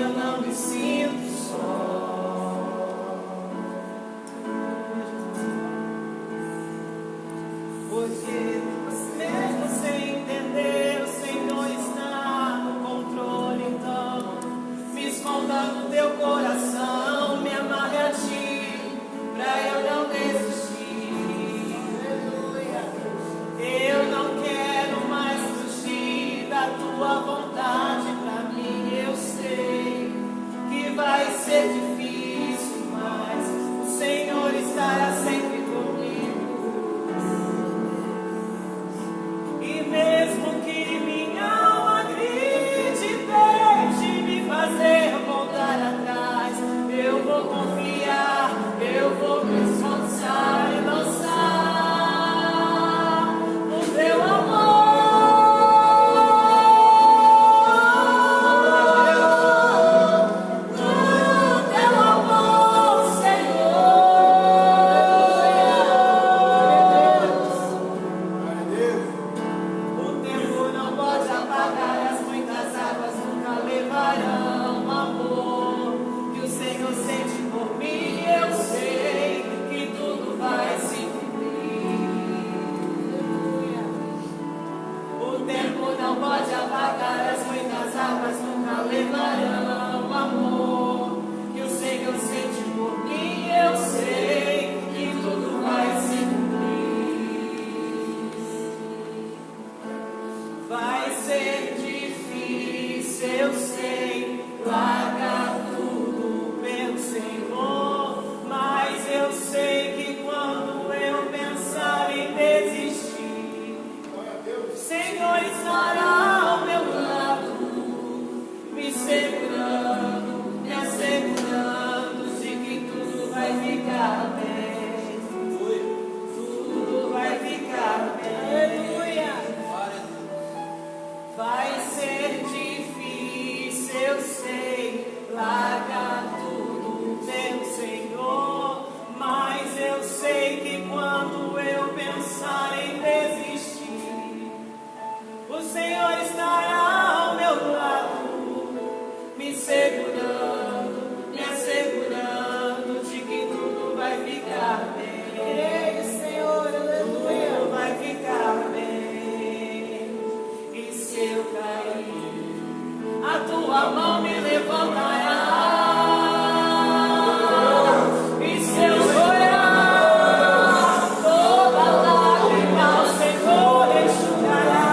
eu não me sinto só. Porque mesmo sem entender, o Senhor está no controle. Então me esconda no teu coração, me amarre a ti, pra eu não desistir. Eu não quero mais fugir da tua vontade pra mim. Eu sei que vai ser difícil, mas o Senhor estará sempre comigo. E mesmo que minha alma grite, tente me fazer voltar atrás, eu vou confiar, eu vou me esforçar e lançar no teu amor. Pode apagar as muitas águas, nunca levarão amor que o Senhor sente por mim. Eu sei que tudo vai se cumprir. Vai ser difícil, eu sei, largar tudo pelo Senhor, mas eu sei que quando eu pensar em desistir, o Senhor estará ao meu lado, me segurando, me assegurando de que tudo vai ficar bem. Tudo vai ficar bem. Vai ser difícil, eu sei, largar tudo pelo Senhor, mas eu sei que quando eu pensar em desistir, o Senhor estará ao meu lado, me segurando, me assegurando de que tudo vai ficar bem. Senhor, aleluia, tudo vai ficar bem. E se eu cair, a tua mão me levantará. E se eu chorar, toda lágrima o Senhor enxugará.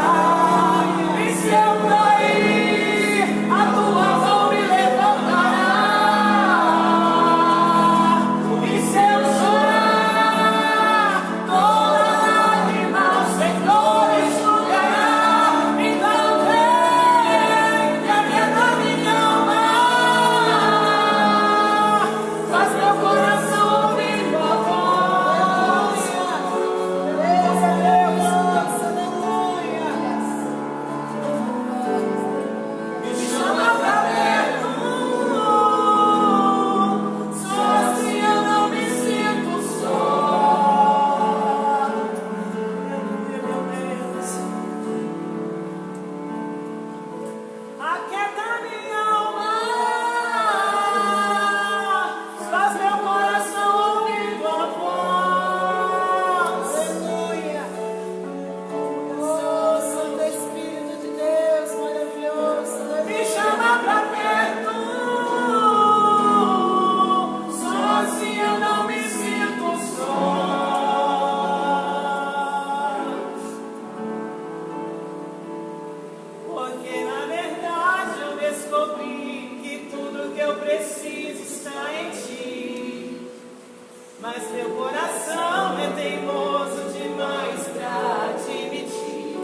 Mas meu coração é teimoso demais pra admitir.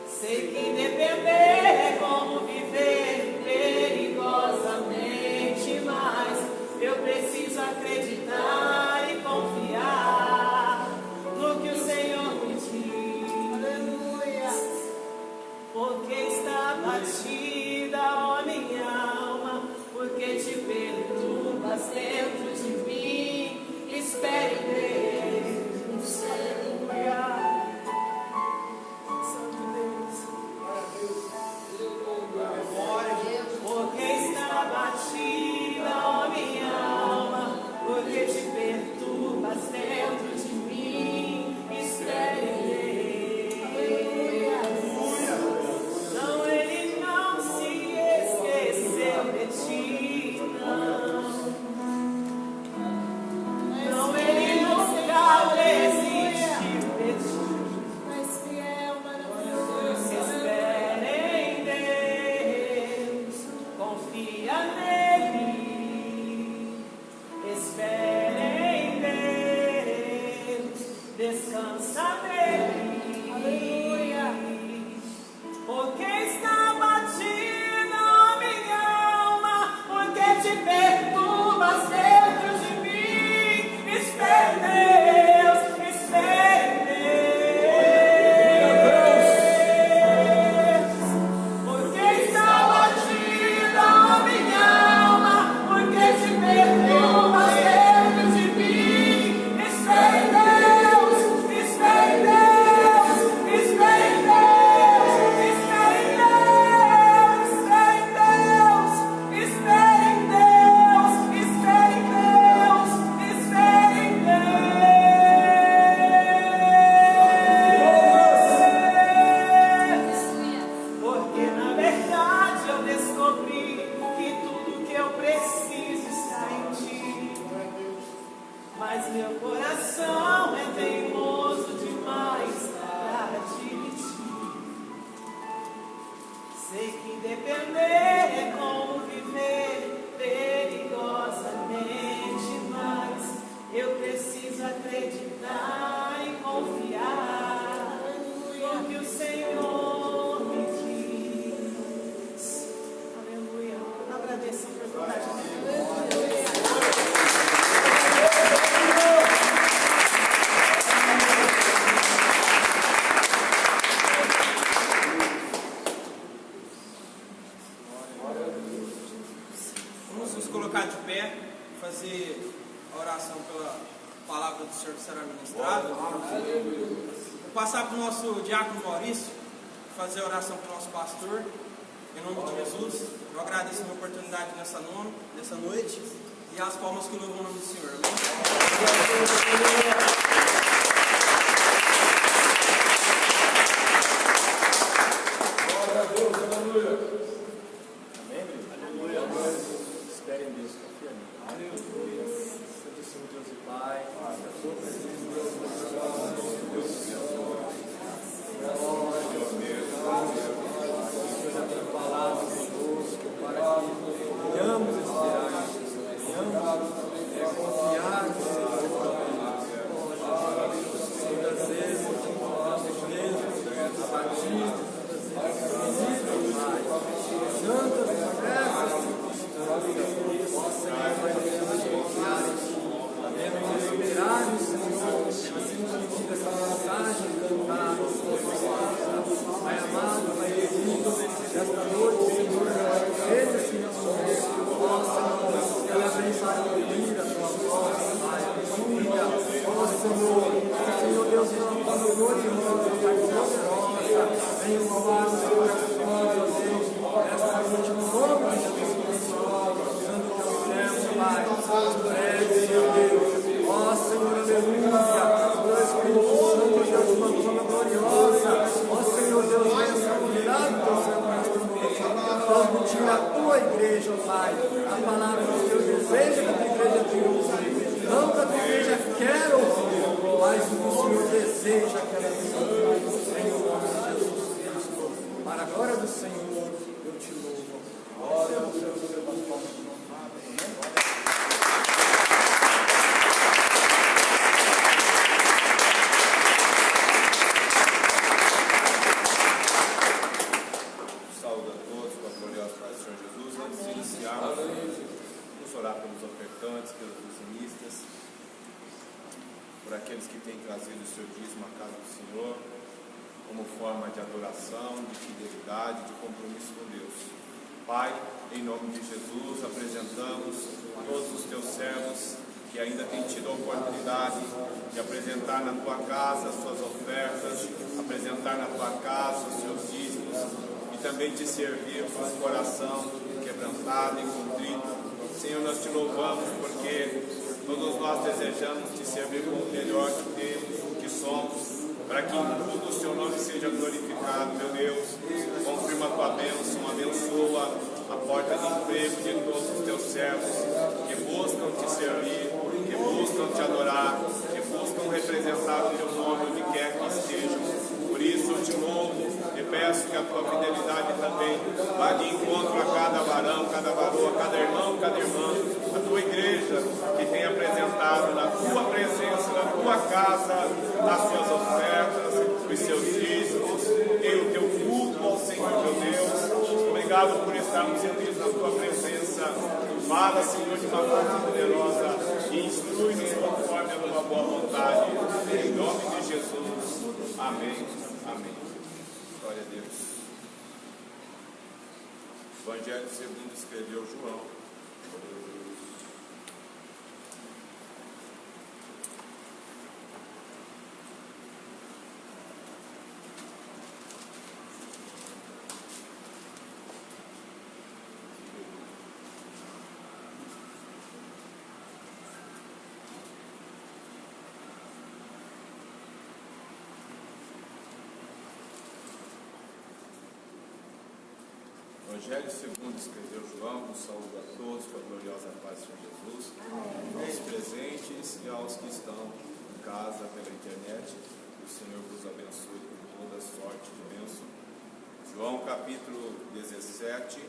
Sei que depender é como viver perigosamente, mas eu preciso acreditar e confiar no que o Senhor me diz. Aleluia. Porque está batida, ó minha alma, porque te perturbas dentro de mim. Espere em Deus. Aleluia. Santo Deus. Sei que depender é como viver perigosamente, mas eu preciso acreditar e confiar no que o Senhor me diz. Aleluia. Agradeço a oportunidade. Fazer a oração pela palavra do Senhor que será ministrada. Vou passar para o nosso diácono Maurício fazer a oração para o nosso pastor, em nome de Jesus. Eu agradeço a minha oportunidade nessa noite e as palmas que louvam o nome do Senhor. Amém? Glória a Deus, aleluia. Amém, aleluia. Espere em Deus, confia em mim. Aleluia. Santíssimo Deus e Pai, a tua presença, Deus, Deus do céu. Glória a Deus, Deus já tem falado conosco para que venhamos esperar em Jesus, venhamos confiar no Senhor. Muitas vezes, nós mesmos, abatidos, tantas promessas, ó Senhor, mas devemos confiar em Ti, devemos esperar no Senhor, assim que essa mensagem cantada, Pai amado, Pai querido, nesta noite, Senhor, seja, Senhor, ó Senhor, ela vem para ouvir a Tua voz, Pai, aleluia, ó Senhor, Deus, nós estamos hoje, irmãos, Pai, poderosa, venha falar os corações, ó Deus, nesta noite, no nome de Jesus Cristo, usando o Teu servo, Pai, prece, Senhor Deus, ó Senhor, aleluia, ó Espírito Santo, Deus, uma forma gloriosa, ó Senhor Deus, venha ser convidado do Teu servo nesta noite, transmitir a Tua igreja, Pai, a palavra do Teu desejo que a Tua igreja te ouça, não que a Tua igreja quer ouvir, mas o que o Senhor deseja que ela tenha, em nome de Jesus Cristo, para a glória do Senhor, eu te louvo. Glória ao Senhor, Deus, Saúde a todos com a gloriosa paz do Senhor Jesus. Antes de iniciarmos, vamos orar pelos ofertantes, pelos dizimistas, por aqueles que têm trazido o seu dízimo à casa do Senhor, como forma de adoração, de fidelidade, de compromisso com Deus. Pai, em nome de Jesus, apresentamos todos os teus servos que ainda têm tido a oportunidade de apresentar na tua casa as suas ofertas, apresentar na tua casa os seus dízimos e também te servir com o coração quebrantado e contrito. Senhor, nós te louvamos porque todos nós desejamos te servir com o melhor que temos, que somos, para que em tudo o Seu nome seja glorificado, meu Deus. Confirma a Tua bênção, abençoa a porta de emprego de todos os Teus servos que buscam te servir, que buscam te adorar, que buscam representar o Teu nome onde quer que estejam. Por isso eu te louvo e peço que a Tua fidelidade também vá de encontro a cada varão, cada varoa, cada irmão, cada irmã, a Tua igreja que tem apresentado na Tua presença, na Tua casa, as suas ofertas, os seus dízimos e o Teu culto ao Senhor, meu Deus. Obrigado por estarmos reunidos na Tua presença. Fala, Senhor, de uma forma poderosa e instrui-nos conforme a Tua boa vontade. Em nome de Jesus. Amém. Amém. Glória a Deus. Evangelho segundo escreveu João. Evangelho segundo escreveu João, nos saúde a todos com a gloriosa paz do Senhor Jesus, aos presentes e aos que estão em casa pela internet. O Senhor vos abençoe com toda sorte de bênção. João capítulo capítulo 17,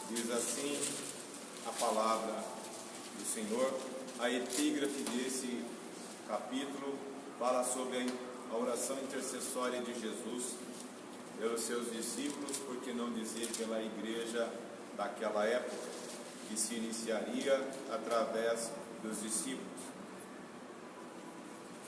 diz assim a palavra do Senhor. A epígrafe desse capítulo fala sobre a oração intercessória de Jesus pelos seus discípulos, por que não dizer pela igreja daquela época, que se iniciaria através dos discípulos.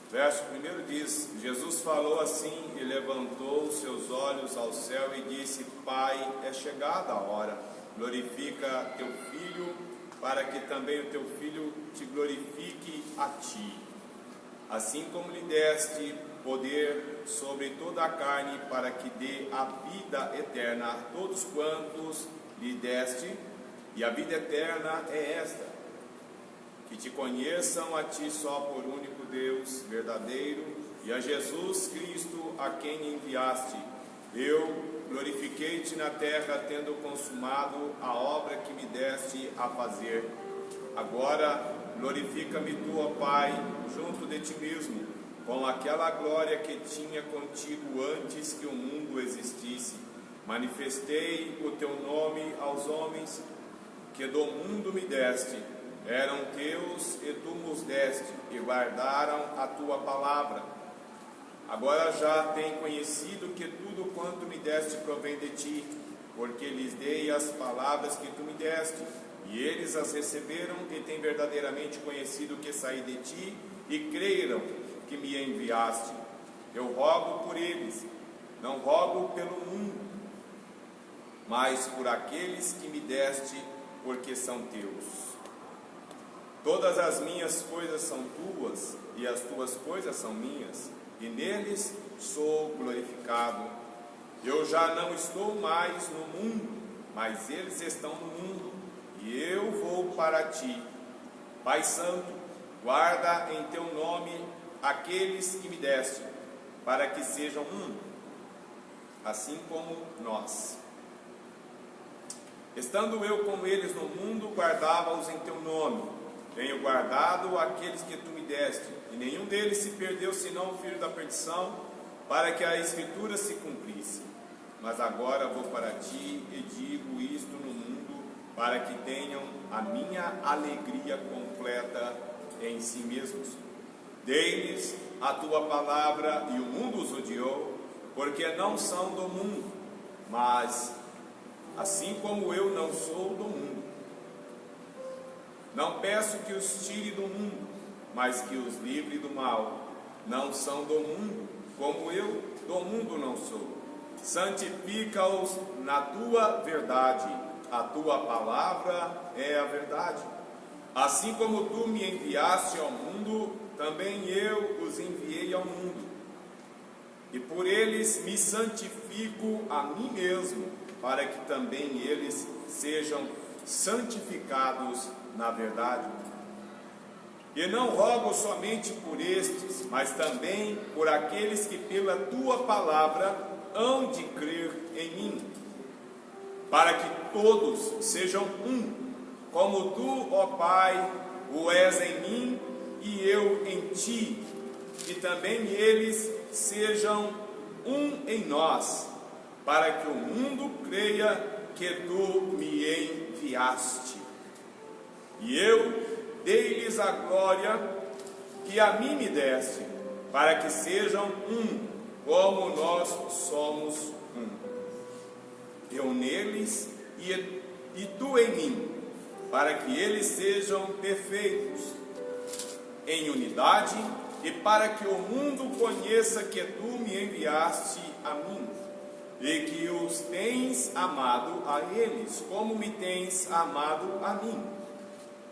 Verso 1 diz: Jesus falou assim e levantou os seus olhos ao céu e disse: Pai, é chegada a hora, glorifica teu Filho, para que também o teu Filho te glorifique a ti, assim como lhe deste poder sobre toda a carne, para que dê a vida eterna a todos quantos lhe deste. E a vida eterna é esta: que te conheçam a ti só por único Deus verdadeiro, e a Jesus Cristo a quem enviaste. Eu glorifiquei-te na terra, tendo consumado a obra que me deste a fazer. Agora glorifica-me tu, ó Pai, junto de ti mesmo, com aquela glória que tinha contigo antes que o mundo existisse. Manifestei o teu nome aos homens que do mundo me deste. Eram teus e tu nos deste, e guardaram a tua palavra. Agora já têm conhecido que tudo quanto me deste provém de ti, porque lhes dei as palavras que tu me deste, e eles as receberam e têm verdadeiramente conhecido que saí de ti, e creram que me enviaste. Eu rogo por eles, não rogo pelo mundo, mas por aqueles que me deste, porque são teus. Todas as minhas coisas são tuas, e as tuas coisas são minhas, e neles sou glorificado. Eu já não estou mais no mundo, mas eles estão no mundo, e eu vou para ti. Pai Santo, guarda em teu nome aqueles que me deste, para que sejam um, assim como nós. Estando eu com eles no mundo, guardava-os em teu nome. Tenho guardado aqueles que tu me deste, e nenhum deles se perdeu, senão o filho da perdição, para que a Escritura se cumprisse. Mas agora vou para ti e digo isto no mundo, para que tenham a minha alegria completa em si mesmos. Dei-lhes a tua palavra, e o mundo os odiou, porque não são do mundo, mas assim como eu não sou do mundo. Não peço que os tire do mundo, mas que os livre do mal. Não são do mundo, como eu do mundo não sou. Santifica-os na tua verdade. A tua palavra é a verdade. Assim como tu me enviaste ao mundo, também eu os enviei ao mundo. E por eles me santifico a mim mesmo, para que também eles sejam santificados na verdade. E não rogo somente por estes, mas também por aqueles que pela tua palavra hão de crer em mim, para que todos sejam um, como tu, ó Pai, o és em mim e eu em ti, e também eles sejam um em nós, para que o mundo creia que tu me enviaste. E eu dei-lhes a glória que a mim me deste, para que sejam um, como nós somos um. Eu neles e tu em mim, para que eles sejam perfeitos em unidade, e para que o mundo conheça que tu me enviaste a mim, e que os tens amado a eles, como me tens amado a mim.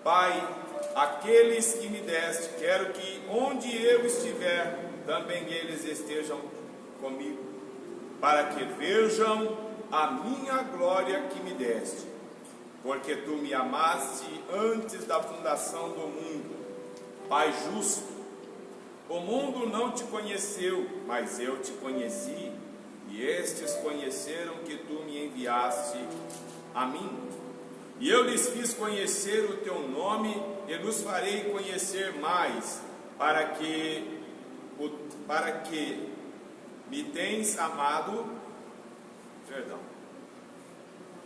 Pai, aqueles que me deste, quero que onde eu estiver, também eles estejam comigo, para que vejam a minha glória que me deste, porque tu me amaste antes da fundação do mundo. Pai justo, o mundo não te conheceu, mas eu te conheci, e estes conheceram que tu me enviaste a mim. E eu lhes fiz conhecer o teu nome, e nos farei conhecer mais, para que me tens amado,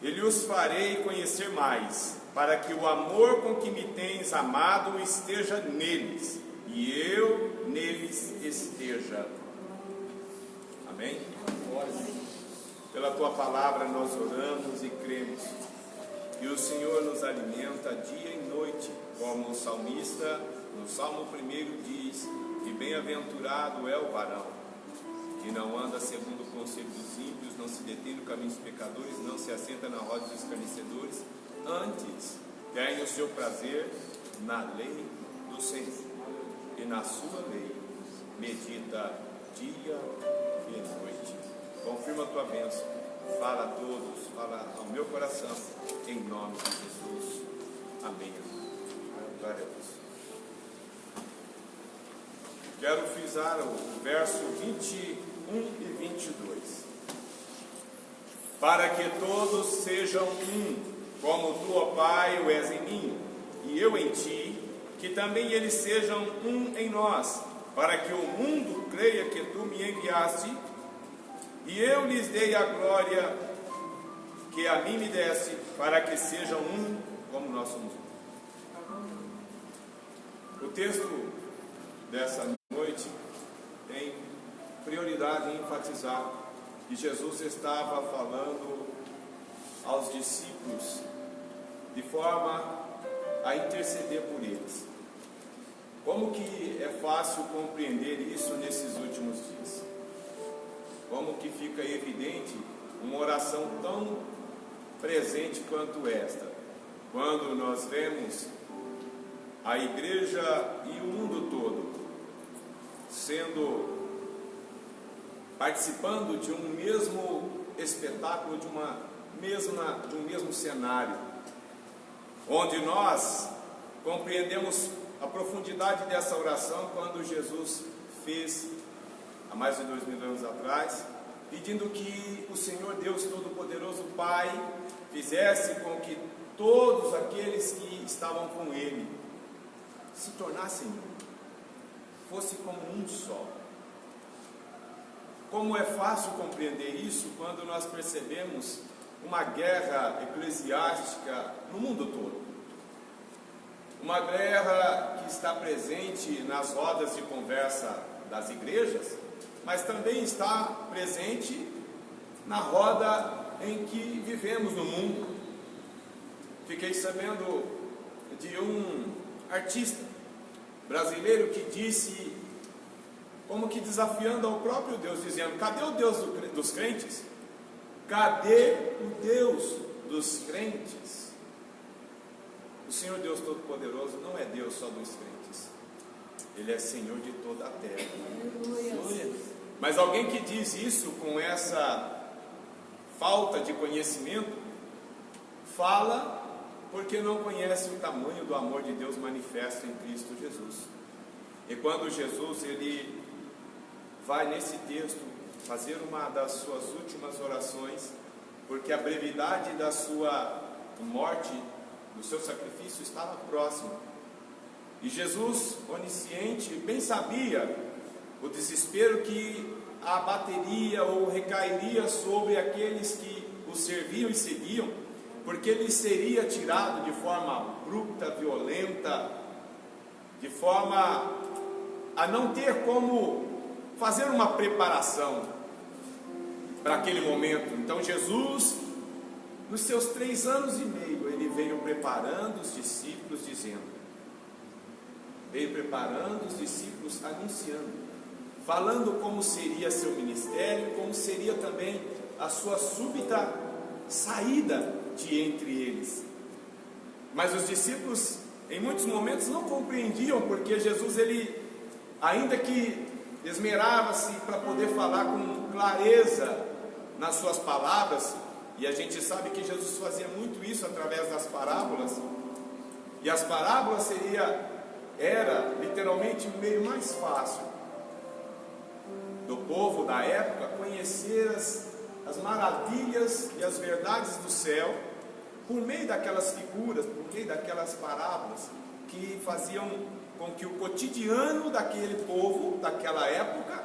e lhes farei conhecer mais, para que o amor com que me tens amado esteja neles, e eu neles esteja. Amém? Pela tua palavra nós oramos e cremos, e o Senhor nos alimenta dia e noite, como o salmista no Salmo 1 diz, que bem-aventurado é o varão, que não anda segundo o conselho dos ímpios, não se detém no caminho dos pecadores, não se assenta na roda dos escarnecedores, antes tem o seu prazer na lei do Senhor, e na sua lei medita dia e noite. Confirma a tua bênção, fala a todos, fala ao meu coração, em nome de Jesus. Amém. Glória a Deus. Quero frisar o verso 21 e 22. Para que todos sejam um, como tu, ó Pai, o és em mim, e eu em ti, que também eles sejam um em nós, para que o mundo creia que tu me enviaste, e eu lhes dei a glória que a mim me deste, para que sejam um, como nós somos um. O texto dessa noite tem prioridade em enfatizar que Jesus estava falando aos discípulos de forma a interceder por eles. Como que é fácil compreender isso nesses últimos dias? Como que fica evidente uma oração tão presente quanto esta, quando nós vemos a igreja e o mundo todo participando de um mesmo espetáculo, de um mesmo cenário, onde nós compreendemos a profundidade dessa oração quando Jesus fez há mais de 2000 anos atrás, pedindo que o Senhor Deus Todo-Poderoso Pai fizesse com que todos aqueles que estavam com Ele se tornassem um, fosse como um só. Como é fácil compreender isso quando nós percebemos uma guerra eclesiástica no mundo todo. Uma guerra que está presente nas rodas de conversa das igrejas, mas também está presente na roda em que vivemos no mundo. Fiquei sabendo de um artista brasileiro que disse, como que desafiando ao próprio Deus, dizendo: cadê o Deus dos crentes? Cadê o Deus dos crentes? O Senhor Deus Todo-Poderoso não é Deus só dos crentes, Ele é Senhor de toda a terra. Mas alguém que diz isso com essa falta de conhecimento, fala porque não conhece o tamanho do amor de Deus manifesto em Cristo Jesus. E quando Jesus ele vai nesse texto fazer uma das suas últimas orações, porque a brevidade da sua morte, do seu sacrifício estava próxima, e Jesus, onisciente, bem sabia o desespero que abateria ou recairia sobre aqueles que o serviam e seguiam, porque ele seria tirado de forma abrupta, violenta, de forma a não ter como fazer uma preparação para aquele momento. Então Jesus, nos seus 3 anos e meio, ele veio preparando os discípulos, anunciando, falando como seria seu ministério, como seria também a sua súbita saída de entre eles. Mas os discípulos em muitos momentos não compreendiam, porque Jesus, ele, ainda que esmerava-se para poder falar com clareza nas suas palavras, e a gente sabe que Jesus fazia muito isso através das parábolas, e as parábolas era literalmente o meio mais fácil do povo da época conhecer as maravilhas e as verdades do céu, por meio daquelas figuras, por meio daquelas parábolas, que faziam com que o cotidiano daquele povo, daquela época,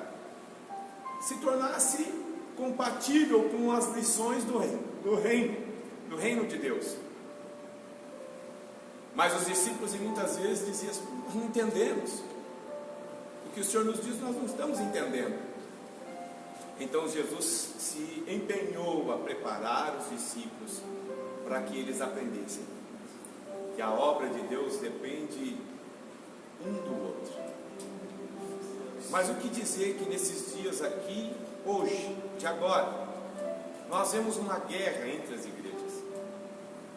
se tornasse compatível com as lições do reino de Deus. Mas os discípulos muitas vezes diziam: nós não entendemos. O que o Senhor nos diz, nós não estamos entendendo. Então Jesus se empenhou a preparar os discípulos para que eles aprendessem que a obra de Deus depende um do outro. Mas o que dizer que nesses dias aqui, hoje, de agora, nós vemos uma guerra entre as igrejas.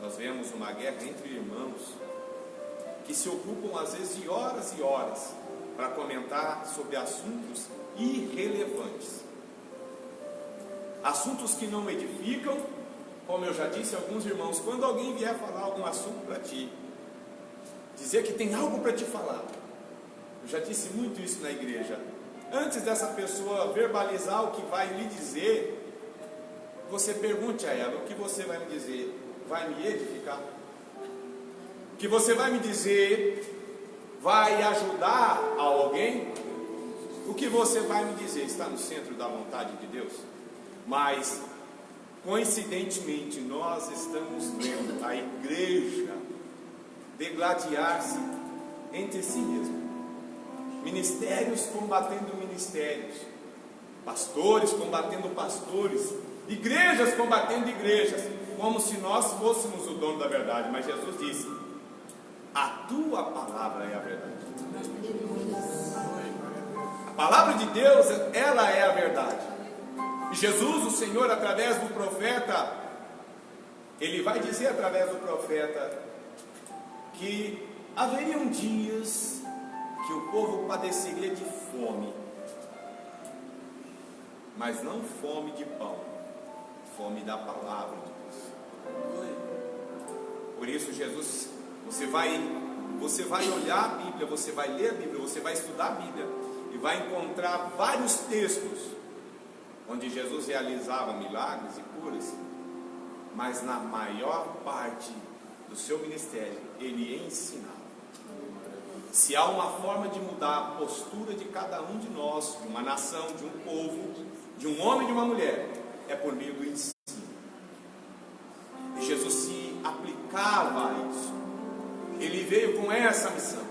Nós vemos uma guerra entre irmãos que se ocupam às vezes de horas e horas para comentar sobre assuntos irrelevantes, assuntos que não edificam. Como eu já disse a alguns irmãos, quando alguém vier falar algum assunto para ti, dizer que tem algo para te falar, eu já disse muito isso na igreja, antes dessa pessoa verbalizar o que vai lhe dizer, você pergunte a ela: o que você vai me dizer vai me edificar? O que você vai me dizer vai ajudar a alguém? O que você vai me dizer está no centro da vontade de Deus? Mas coincidentemente nós estamos vendo a igreja degladiar-se entre si mesma, ministérios combatendo ministérios, pastores combatendo pastores, igrejas combatendo igrejas, como se nós fôssemos o dono da verdade. Mas Jesus disse: a tua palavra é a verdade. A palavra de Deus, ela é a verdade. E Jesus, o Senhor, através do profeta, ele vai dizer através do profeta que haveriam dias que o povo padeceria de fome, mas não fome de pão, fome da palavra de Deus. Por isso Jesus, você vai olhar a Bíblia, você vai ler a Bíblia, você vai estudar a Bíblia e vai encontrar vários textos onde Jesus realizava milagres e curas, mas na maior parte do seu ministério ele ensinava. Se há uma forma de mudar a postura de cada um de nós, de uma nação, de um povo, de um homem e de uma mulher, é por meio do ensino. E Jesus se aplicava a isso. Ele veio com essa missão: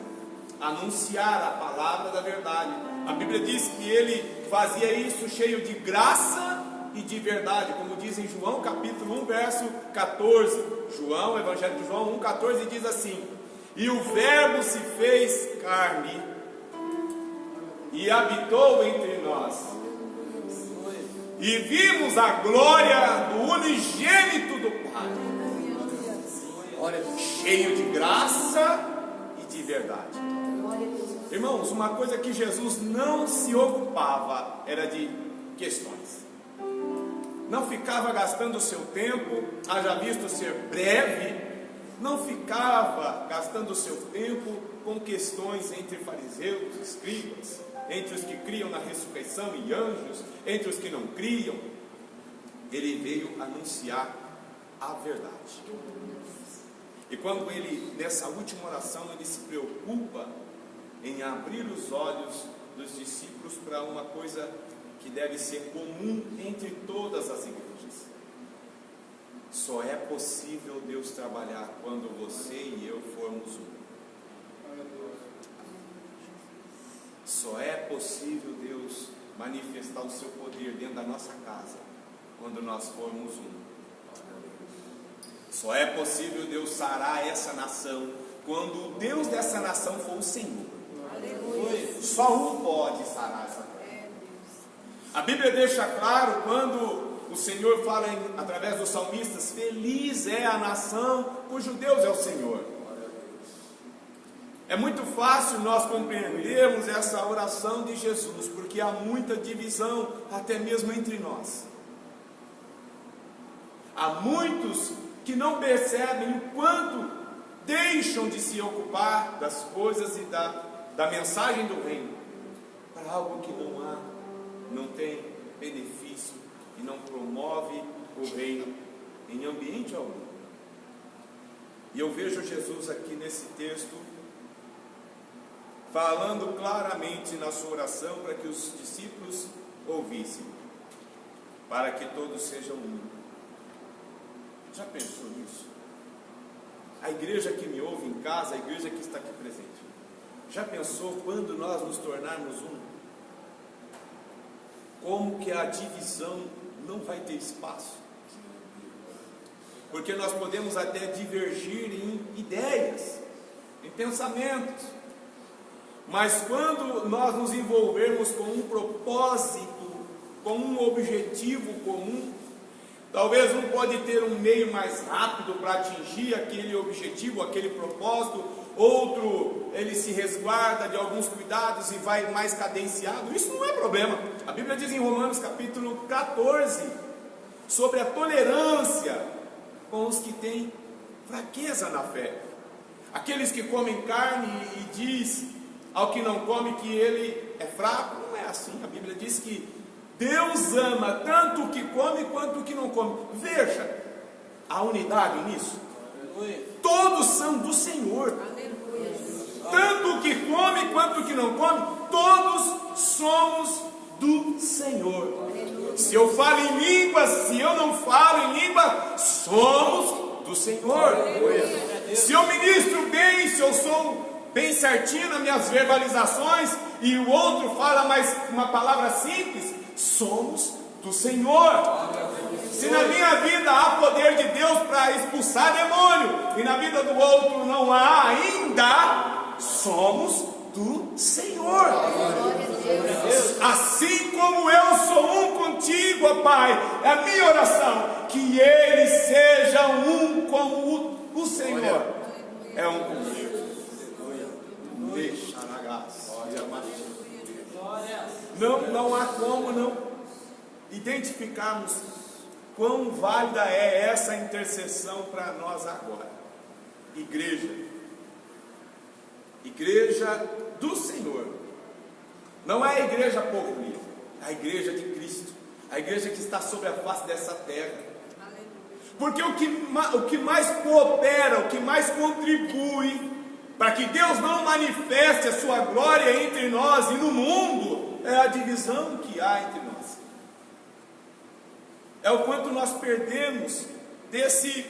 anunciar a palavra da verdade. A Bíblia diz que ele fazia isso cheio de graça e de verdade, como diz em João capítulo 1, verso 14. João, Evangelho de João 1,14 diz assim: e o verbo se fez carne e habitou entre nós, e vimos a glória do unigênito do Pai, cheio de graça e de verdade. Irmãos, uma coisa que Jesus não se ocupava era de questões. Não ficava gastando o seu tempo, haja visto ser breve, não ficava gastando o seu tempo com questões entre fariseus, escribas, entre os que criam na ressurreição e anjos, entre os que não criam. Ele veio anunciar a verdade. E quando ele, nessa última oração, ele se preocupa em abrir os olhos dos discípulos para uma coisa que deve ser comum entre todas as igrejas. Só é possível Deus trabalhar quando você e eu formos um. Só é possível Deus manifestar o seu poder dentro da nossa casa quando nós formos um. Só é possível Deus sarar essa nação quando o Deus dessa nação for o Senhor. Só um pode sarar essa terra. A Bíblia deixa claro quando o Senhor fala através dos salmistas: feliz é a nação cujo Deus é o Senhor. É muito fácil nós compreendermos essa oração de Jesus, porque há muita divisão até mesmo entre nós. Há muitos que não percebem o quanto deixam de se ocupar das coisas e da mensagem do reino para algo que não tem benefício e não promove o reino em ambiente algum. E eu vejo Jesus aqui nesse texto falando claramente na sua oração para que os discípulos ouvissem, para que todos sejam um. Já pensou nisso? A igreja que me ouve em casa, a igreja que está aqui presente, já pensou quando nós nos tornarmos um? Como que a divisão não vai ter espaço? Porque nós podemos até divergir em ideias, em pensamentos, mas quando nós nos envolvermos com um propósito, com um objetivo comum, talvez um pode ter um meio mais rápido para atingir aquele objetivo, aquele propósito, outro ele se resguarda de alguns cuidados e vai mais cadenciado. Isso não é problema. A Bíblia diz em Romanos capítulo 14 sobre a tolerância com os que têm fraqueza na fé. Aqueles que comem carne e diz ao que não come que ele é fraco. Não é assim. A Bíblia diz que Deus ama tanto o que come quanto o que não come. Veja a unidade nisso. Todos são do Senhor. Tanto o que come quanto o que não come, todos somos do Senhor. Se eu falo em língua, se eu não falo em língua, somos do Senhor. Se eu ministro bem, se eu sou bem certinho nas minhas verbalizações e o outro fala mais uma palavra simples, somos do Senhor. Se na minha vida há poder de Deus para expulsar demônio e na vida do outro não há ainda, somos do Senhor. Assim como eu sou um contigo, ó Pai, é a minha oração, que eles sejam um como o Senhor é um comigo. Deixa na graça. Não há como não identificarmos quão válida é essa intercessão para nós agora. Igreja do Senhor. Não é a igreja povo livre, é a igreja de Cristo, a igreja que está sobre a face dessa terra. Porque o que mais coopera, o que mais contribui para que Deus não manifeste a sua glória entre nós e no mundo, é a divisão que há entre nós. É o quanto nós perdemos desse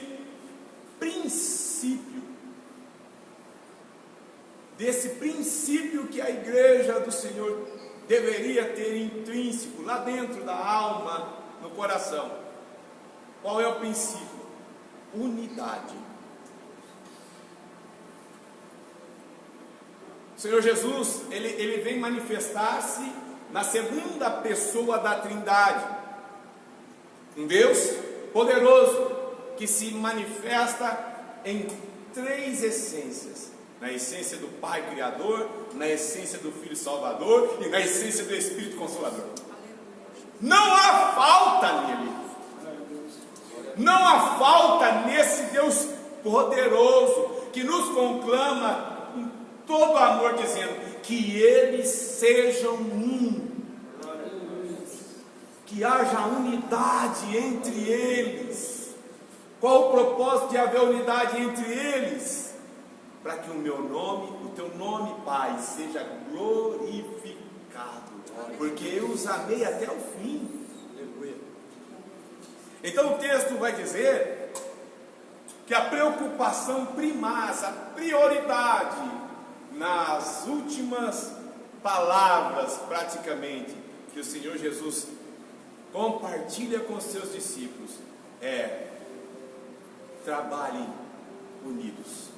princípio que a igreja do Senhor deveria ter intrínseco, lá dentro da alma, no coração. Qual é o princípio? Unidade. O Senhor Jesus, ele vem manifestar-se na segunda pessoa da Trindade. Um Deus poderoso, que se manifesta em três essências: na essência do Pai Criador, na essência do Filho Salvador e na essência do Espírito Consolador. Não há falta nele. Não há falta nesse Deus poderoso que nos conclama com todo amor, dizendo que eles sejam um. Que haja unidade entre eles. Qual o propósito de haver unidade entre eles? Para que o meu nome, o teu nome, Pai, seja glorificado, porque eu os amei até o fim. Então o texto vai dizer que a preocupação primaz, a prioridade, nas últimas palavras praticamente, que o Senhor Jesus compartilha com os seus discípulos, é: trabalhem unidos,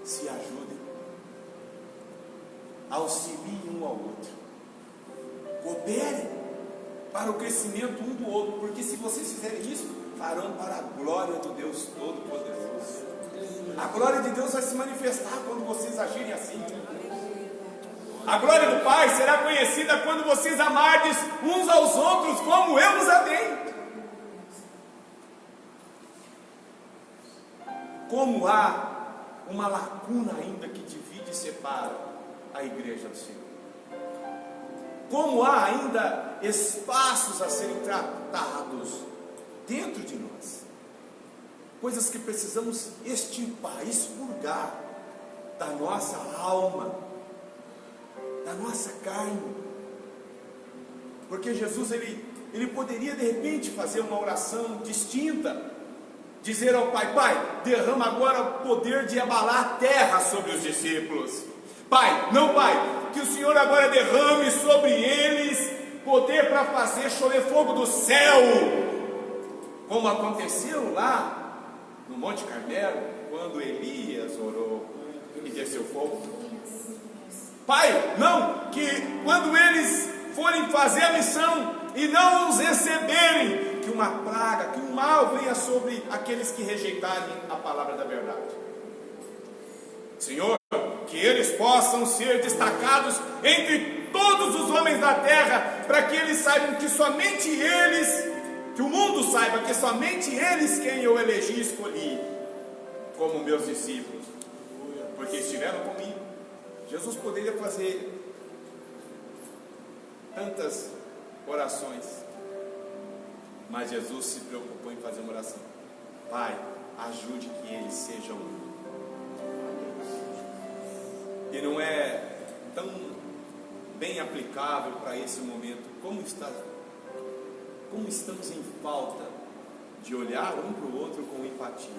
se ajudem, auxiliem um ao outro, cooperem para o crescimento um do outro, porque se vocês fizerem isso, farão para a glória do Deus Todo-Poderoso. A glória de Deus vai se manifestar quando vocês agirem assim. A glória do Pai será conhecida quando vocês amardes uns aos outros como eu os amei. Como há uma lacuna ainda que divide e separa a igreja do Senhor. Como há ainda espaços a serem tratados dentro de nós. Coisas que precisamos extirpar, expurgar da nossa alma, da nossa carne. Porque Jesus, ele poderia de repente fazer uma oração distinta, dizer ao Pai: Pai, derrama agora o poder de abalar a terra sobre os discípulos. Pai, que o Senhor agora derrame sobre eles poder para fazer chover fogo do céu, como aconteceu lá no Monte Carmelo, quando Elias orou e desceu fogo. Pai, não, que quando eles forem fazer a missão e não os receberem, que uma praga, que um mal venha sobre aqueles que rejeitarem a palavra da verdade. Senhor, que eles possam ser destacados entre todos os homens da terra, para que eles saibam que somente eles, que o mundo saiba que somente eles quem eu elegi e escolhi como meus discípulos, porque estiveram comigo. Jesus poderia fazer tantas orações, mas Jesus se preocupou em fazer uma oração: Pai, ajude que eles sejam um. E não é tão bem aplicável para esse momento. Como estamos em falta de olhar um para o outro com empatia.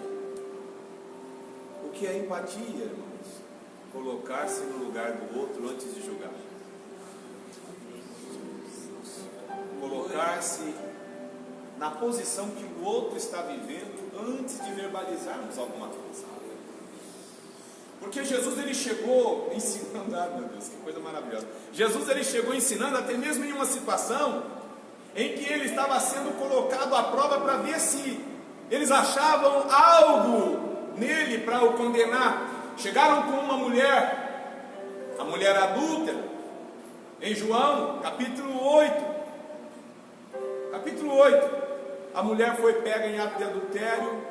O que é empatia, irmãos? Colocar-se no lugar do outro antes de julgar. Colocar-se na posição que o outro está vivendo antes de verbalizarmos alguma coisa. Porque Jesus, ele chegou ensinando, meu Deus, que coisa maravilhosa. Jesus, ele chegou ensinando até mesmo em uma situação em que ele estava sendo colocado à prova para ver se eles achavam algo nele para o condenar. Chegaram com uma mulher, a mulher adúltera, em João, capítulo 8. Capítulo 8. A mulher foi pega em ato de adultério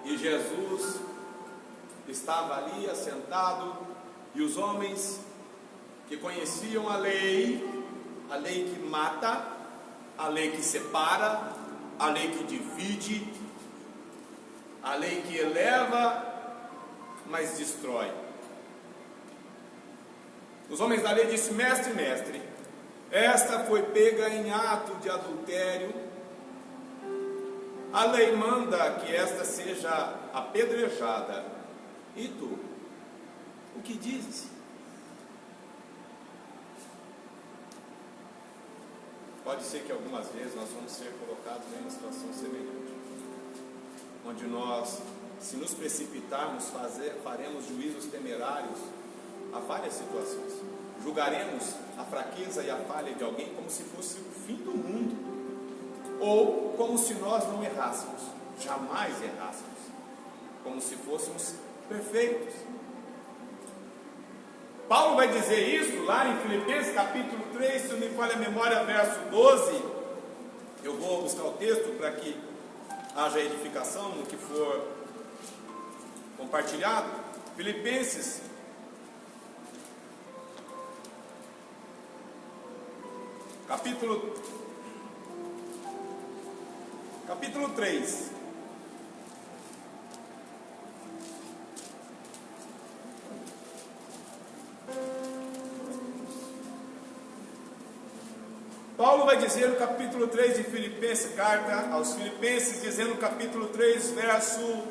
e Jesus estava ali assentado, e os homens que conheciam a lei que mata, a lei que separa, a lei que divide, a lei que eleva, mas destrói. Os homens da lei disseram: mestre, esta foi pega em ato de adultério, a lei manda que esta seja apedrejada. E tu, o que dizes? Pode ser que algumas vezes nós vamos ser colocados em uma situação semelhante, onde nós, se nos precipitarmos, faremos juízos temerários a várias situações. Julgaremos a fraqueza e a falha de alguém como se fosse o fim do mundo, ou como se nós não errássemos, jamais errássemos, como se fôssemos perfeitos. Paulo vai dizer isso lá em Filipenses capítulo 3, se não me falha a memória, verso 12. Eu vou buscar o texto para que haja edificação no que for compartilhado. Filipenses capítulo 3. Paulo vai dizer no capítulo 3 de Filipenses, carta aos Filipenses, dizendo no capítulo 3, verso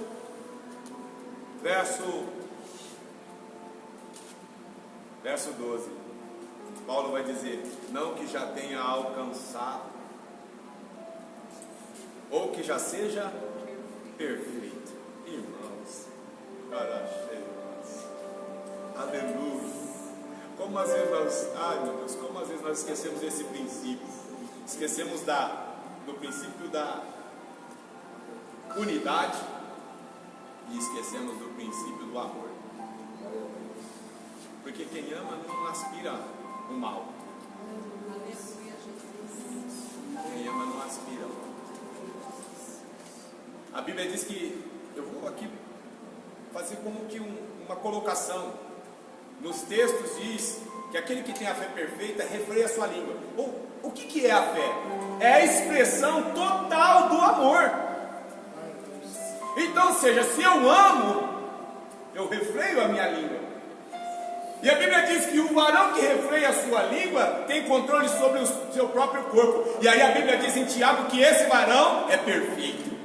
12, Paulo vai dizer: não que já tenha alcançado, ou que já seja perfeito. Irmãos, aleluia. Como às vezes nós esquecemos esse princípio. Esquecemos do princípio da unidade e esquecemos do princípio do amor. Porque quem ama não aspira o mal. Quem ama não aspira o mal. A Bíblia diz que, eu vou aqui fazer como que uma colocação. Nos textos diz que aquele que tem a fé perfeita refreia a sua língua. O que é a fé? É a expressão total do amor. Então, seja, se eu amo, eu refreio a minha língua. E a Bíblia diz que o varão que refreia a sua língua tem controle sobre o seu próprio corpo. E aí a Bíblia diz em Tiago que esse varão é perfeito.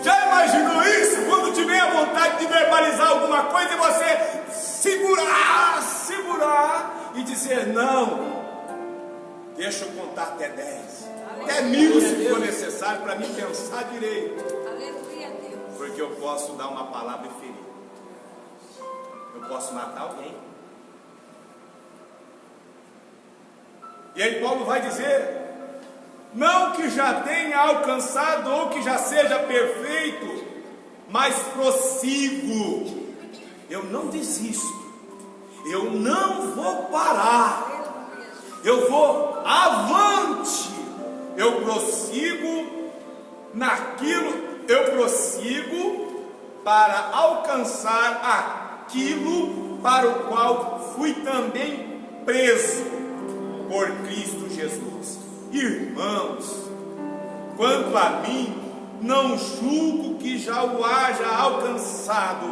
Já imaginou isso? Quando te vem a vontade de verbalizar alguma coisa e você segurar e dizer não, deixa eu contar até 10, até 1000 se for necessário para mim pensar direito. Porque eu posso dar uma palavra e ferir. Eu posso matar alguém. E aí Paulo vai dizer: não que já tenha alcançado ou que já seja perfeito, mas prossigo. Eu não desisto. Eu não vou parar. Eu vou avante. Eu prossigo naquilo. Eu prossigo para alcançar aquilo para o qual fui também preso por Cristo Jesus. Irmãos, quanto a mim, não julgo que já o haja alcançado,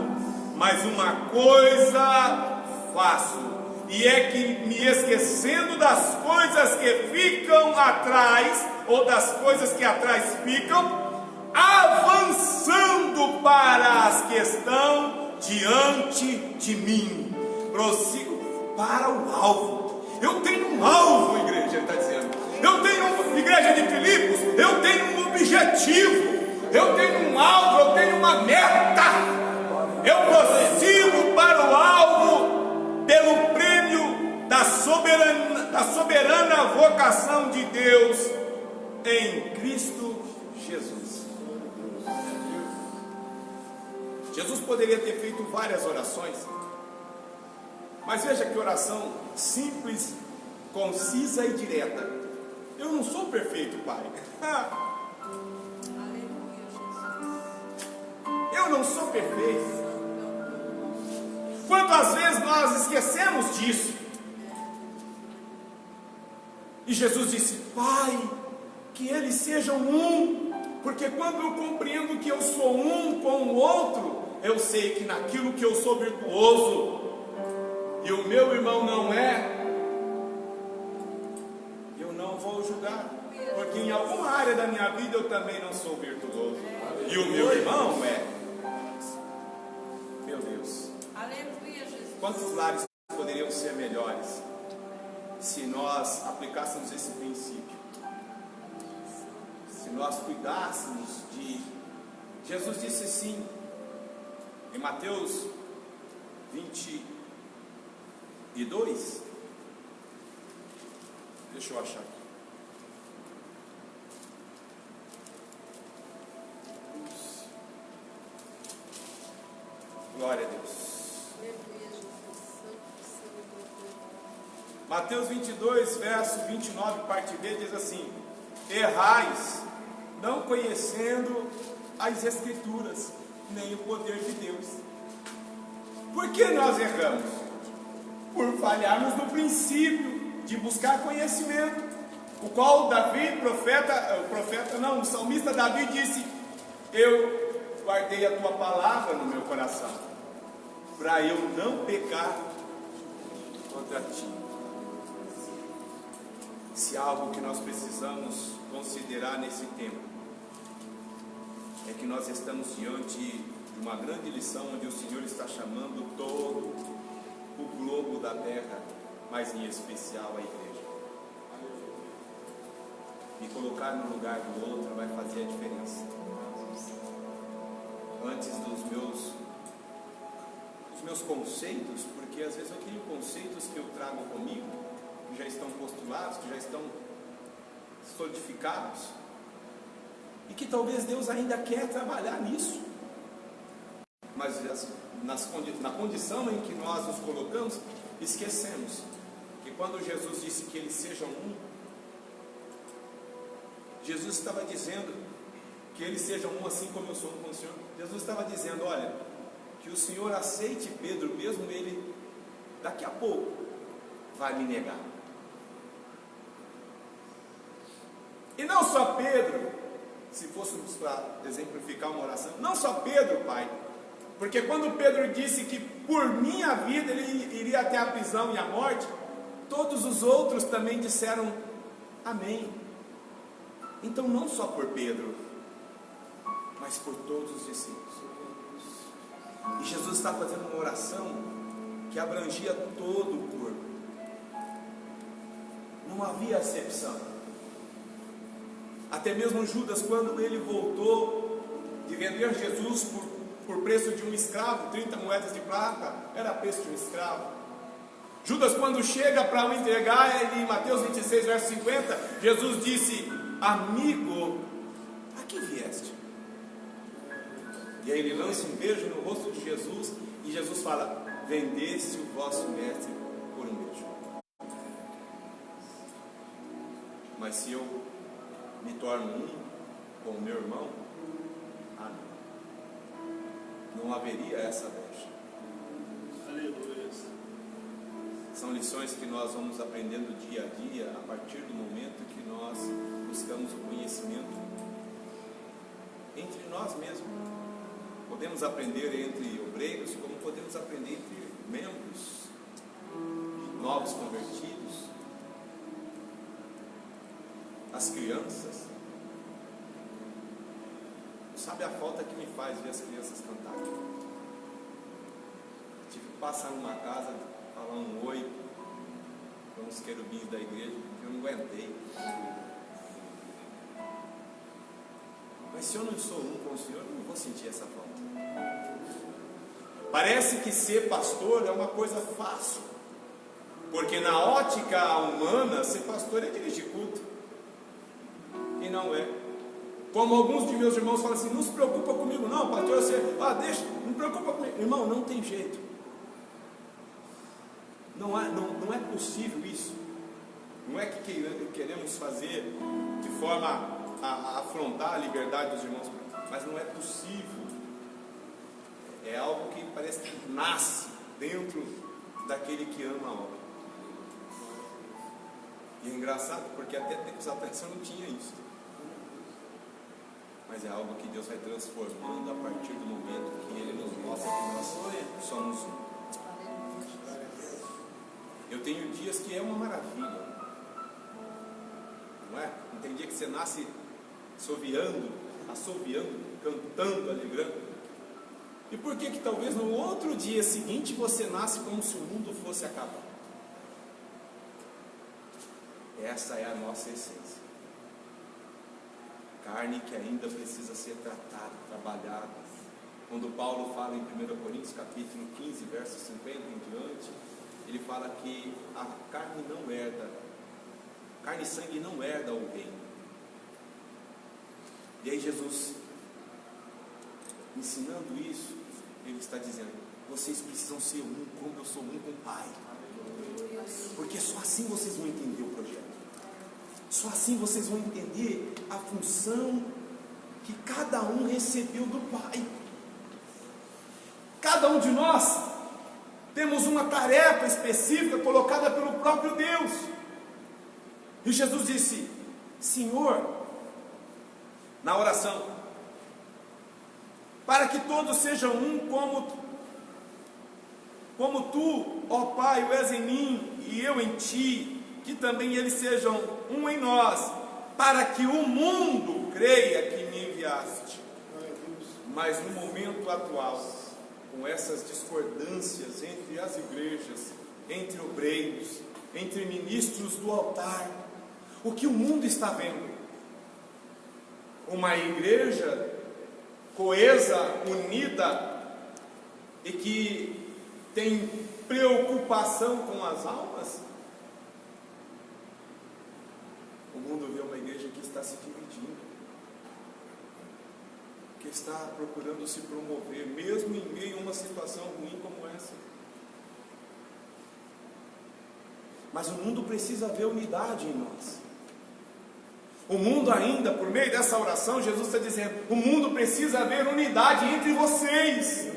mas uma coisa faço, e é que me esquecendo das coisas que ficam atrás, ou das coisas que atrás ficam, avançando para as que estão diante de mim, prossigo para o alvo. Eu tenho um alvo, igreja, ele está dizendo. Eu tenho, igreja de Filipos, eu tenho um objetivo, eu tenho um alvo, eu tenho uma meta. Eu prossigo para o alvo pelo prêmio da soberana vocação de Deus em Cristo Jesus. Jesus poderia ter feito várias orações, mas veja que oração simples, concisa e direta. Eu não sou perfeito, Pai. Eu não sou perfeito. Quantas vezes nós esquecemos disso? E Jesus disse: Pai, que eles sejam um, porque quando eu compreendo que eu sou um com o outro, eu sei que naquilo que eu sou virtuoso e o meu irmão não é, eu não vou julgar, porque em alguma área da minha vida eu também não sou virtuoso e o meu irmão é. Meu Deus, aleluia, Jesus. Quantos lares poderiam ser melhores se nós aplicássemos esse princípio? Se nós cuidássemos de... Jesus disse sim, em Mateus 22, deixa eu achar aqui. Glória a Deus. Mateus 22, verso 29, parte B, diz assim: errais, não conhecendo as Escrituras, nem o poder de Deus. Por que nós erramos? Por falharmos no princípio de buscar conhecimento, o qual Davi, o salmista Davi disse: eu guardei a tua palavra no meu coração, para eu não pecar contra ti. Se algo que nós precisamos considerar nesse tempo é que nós estamos diante de uma grande lição, onde o Senhor está chamando todo o globo da terra, mas em especial a igreja. Me colocar no lugar do outro vai fazer a diferença. Antes dos meus conceitos, porque às vezes eu tenho conceitos que eu trago comigo, que já estão postulados, que já estão solidificados, e que talvez Deus ainda quer trabalhar nisso, mas na condição em que nós nos colocamos, esquecemos que quando Jesus disse que eles sejam um, Jesus estava dizendo que eles sejam um assim como eu sou com o Senhor. Jesus estava dizendo: olha, que o Senhor aceite Pedro, mesmo ele daqui a pouco vai me negar. E não só Pedro, se fôssemos para exemplificar uma oração, não só Pedro, Pai, Porque quando Pedro disse que por minha vida ele iria até a prisão e a morte, todos os outros também disseram amém. Então não só por Pedro, mas por todos os discípulos. E Jesus está fazendo uma oração que abrangia todo o corpo. Não havia acepção. Até mesmo Judas, quando ele voltou de vender Jesus por preço de um escravo, 30 moedas de prata, era preço de um escravo. Judas, quando chega para o entregar, ele, em Mateus 26, verso 50, Jesus disse: amigo, a que vieste? E aí ele lança um beijo no rosto de Jesus, e Jesus fala: vendeste o vosso mestre por um beijo. Mas se eu me torno um com o meu irmão, não haveria essa brecha. Aleluia. São lições que nós vamos aprendendo dia a dia, a partir do momento que nós buscamos o conhecimento entre nós mesmos. Podemos aprender entre obreiros, como podemos aprender entre membros, novos convertidos, as crianças. Sabe a falta que me faz ver as crianças cantarem? Tive que passar numa casa, falar um oi para uns querubins da igreja, que eu não aguentei. Mas se eu não sou um com o Senhor, eu não vou sentir essa falta. Parece que ser pastor é uma coisa fácil, porque na ótica humana, ser pastor é dirigir culto. E não é. Como alguns de meus irmãos falam assim: não se preocupa comigo não, pastor, você, deixa, não preocupa comigo. Irmão, não tem jeito. Não é possível isso. Não é que queremos fazer de forma a afrontar a liberdade dos irmãos, mas não é possível. É algo que parece que nasce dentro daquele que ama a obra. E é engraçado porque até tempos atrás eu não tinha isso. Mas é algo que Deus vai transformando a partir do momento que Ele nos mostra que nós somos um. Eu tenho dias que é uma maravilha, não é? Não tem dia que você nasce assoviando, cantando, alegrando. E por que talvez no outro dia seguinte você nasce como se o mundo fosse acabar? Essa é a nossa essência. Carne que ainda precisa ser tratada, trabalhada. Quando Paulo fala em 1 Coríntios capítulo 15, verso 50 em diante, ele fala que a carne não herda, carne e sangue não herda o reino. E aí Jesus, ensinando isso, ele está dizendo: vocês precisam ser um como eu sou um com o Pai. Porque só assim vocês vão entender o projeto. Só assim vocês vão entender a função que cada um recebeu do Pai. Cada um de nós temos uma tarefa específica colocada pelo próprio Deus. E Jesus disse: Senhor, na oração, para que todos sejam um como tu, ó Pai, o és em mim e eu em ti, que também eles sejam um em nós, para que o mundo creia que me enviaste. Mas no momento atual, com essas discordâncias entre as igrejas, entre obreiros, entre ministros do altar, o que o mundo está vendo? Uma igreja coesa, unida e que tem preocupação com as almas? O mundo vê uma igreja que está se dividindo, que está procurando se promover, mesmo em meio a uma situação ruim como essa. Mas o mundo precisa ver unidade em nós. O mundo ainda, por meio dessa oração, Jesus está dizendo: o mundo precisa ver unidade entre vocês,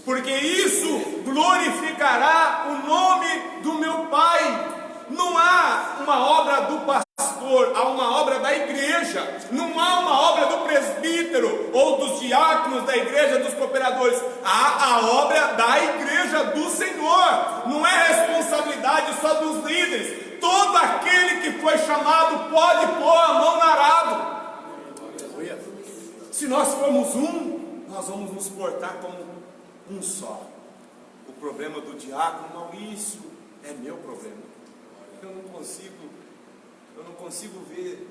porque isso glorificará o nome do meu Pai. Não há uma obra do pastor, há uma obra da igreja. Não há uma obra do presbítero ou dos diáconos da igreja, dos cooperadores. há a obra da igreja do Senhor. Não é responsabilidade só dos líderes. Todo aquele que foi chamado pode pôr a mão no arado. Se nós formos um, nós vamos nos portar como um só. O problema do diácono, Maurício, é meu problema. Eu não consigo ver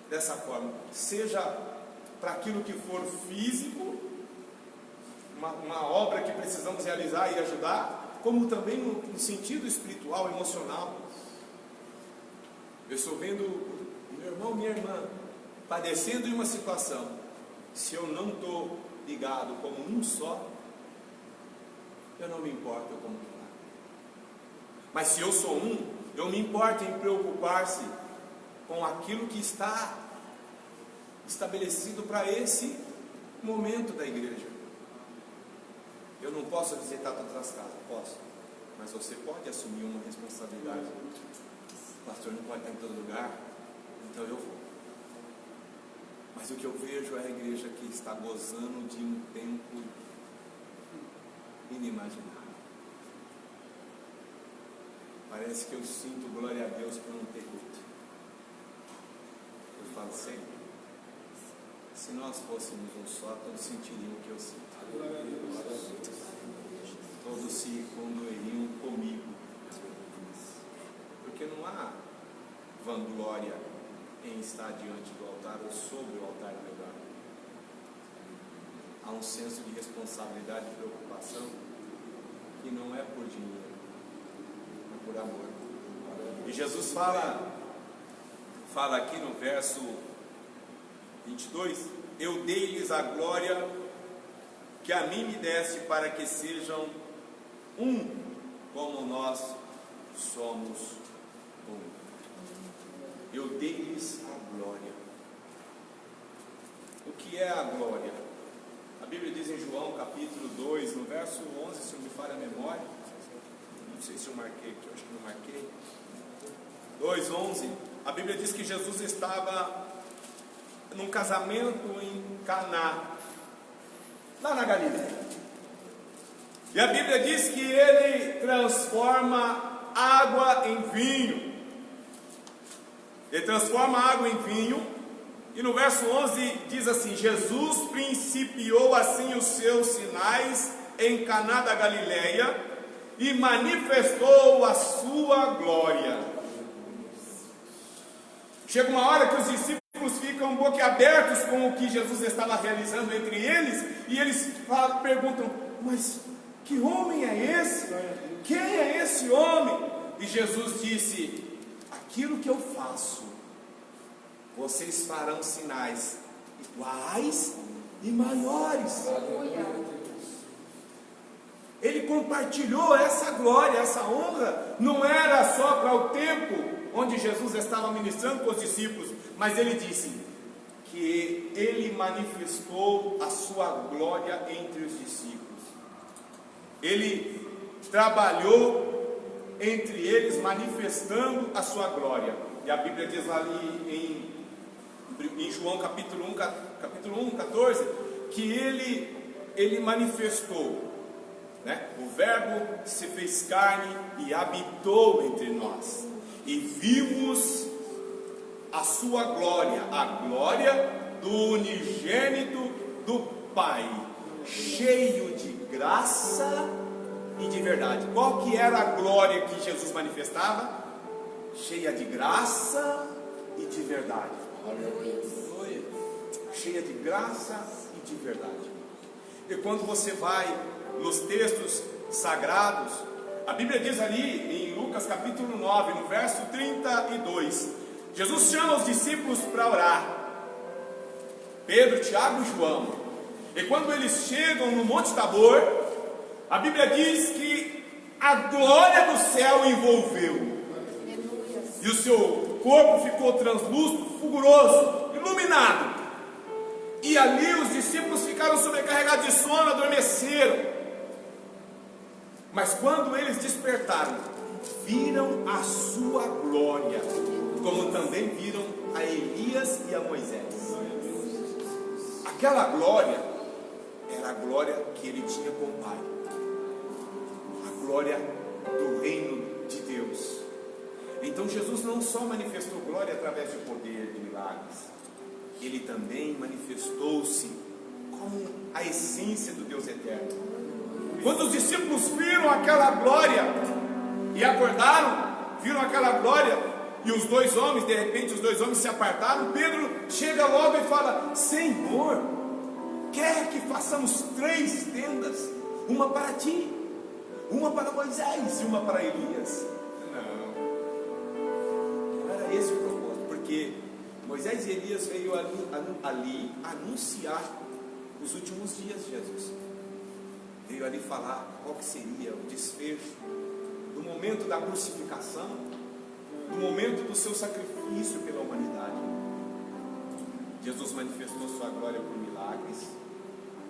dessa forma. Seja para aquilo que for físico, uma obra que precisamos realizar e ajudar, como também no sentido espiritual, emocional. Eu estou vendo meu irmão, minha irmã padecendo de uma situação. Se eu não estou ligado como um só, eu não me importo como um. Mas se eu sou um, eu me importo em preocupar-se com aquilo que está estabelecido para esse momento da igreja. Eu não posso visitar todas as casas, posso, mas você pode assumir uma responsabilidade. O pastor não pode estar em todo lugar, então eu vou. Mas o que eu vejo é a igreja que está gozando de um tempo inimaginável. Parece que eu sinto glória a Deus por não ter culto. Eu falo, Senhor, se nós fôssemos um só, todos sentiriam o que eu sinto. Todos se condoeriam comigo. Porque não há vanglória em estar diante do altar ou sobre o altar melhor. Há um senso de responsabilidade e preocupação que não é por dinheiro, é por amor. E Jesus fala aqui no verso 22: eu dei-lhes a glória que a mim me deste, para que sejam um, como nós somos um. Eu dei-lhes a glória. O que é a glória? A Bíblia diz em João capítulo 2, no verso 11, se não me falha a memória, não sei se eu marquei aqui, eu acho que não marquei, 2:11, a Bíblia diz que Jesus estava num casamento em Caná, lá na Galileia, e a Bíblia diz que ele transforma água em vinho. Ele transforma a água em vinho, e no verso 11 diz assim: Jesus principiou assim os seus sinais em Caná da Galileia e manifestou a sua glória. Chega uma hora que os discípulos ficam boquiabertos com o que Jesus estava realizando entre eles, e eles perguntam: mas que homem é esse? Quem é esse homem? E Jesus disse: aquilo que eu faço, vocês farão sinais iguais e maiores. Ele compartilhou essa glória, essa honra. Não era só para o tempo onde Jesus estava ministrando com os discípulos, mas ele disse que ele manifestou a sua glória entre os discípulos. Ele trabalhou entre eles, manifestando a sua glória. E a Bíblia diz ali em João capítulo 1, 14, que ele manifestou, né? O verbo se fez carne e habitou entre nós, e vimos a sua glória, a glória do unigênito do Pai, cheio de graça e de verdade. Qual que era a glória que Jesus manifestava? Cheia de graça e de verdade. Cheia de graça e de verdade. E quando você vai nos textos sagrados, a Bíblia diz ali em Lucas capítulo 9, no verso 32, Jesus chama os discípulos para orar, Pedro, Tiago e João. E quando eles chegam no Monte Tabor, a Bíblia diz que a glória do céu envolveu, e o seu corpo ficou translúcido, fulguroso, iluminado. E ali os discípulos ficaram sobrecarregados de sono, adormeceram. Mas quando eles despertaram, viram a sua glória, como também viram a Elias e a Moisés. Aquela glória é era a glória que ele tinha com o Pai, a glória do reino de Deus. Então Jesus não só manifestou glória através de poder, de milagres, ele também manifestou-se como a essência do Deus eterno. Quando os discípulos viram aquela glória e acordaram, viram aquela glória, e os dois homens, de repente os dois homens se apartaram, Pedro chega logo e fala: Senhor, quer que façamos 3 tendas, uma para ti, uma para Moisés e uma para Elias? Não era esse o propósito, porque Moisés e Elias veio ali anunciar os últimos dias de Jesus. Veio ali falar qual que seria o desfecho do momento da crucificação, do momento do seu sacrifício pela humanidade. Jesus manifestou sua glória por milagres,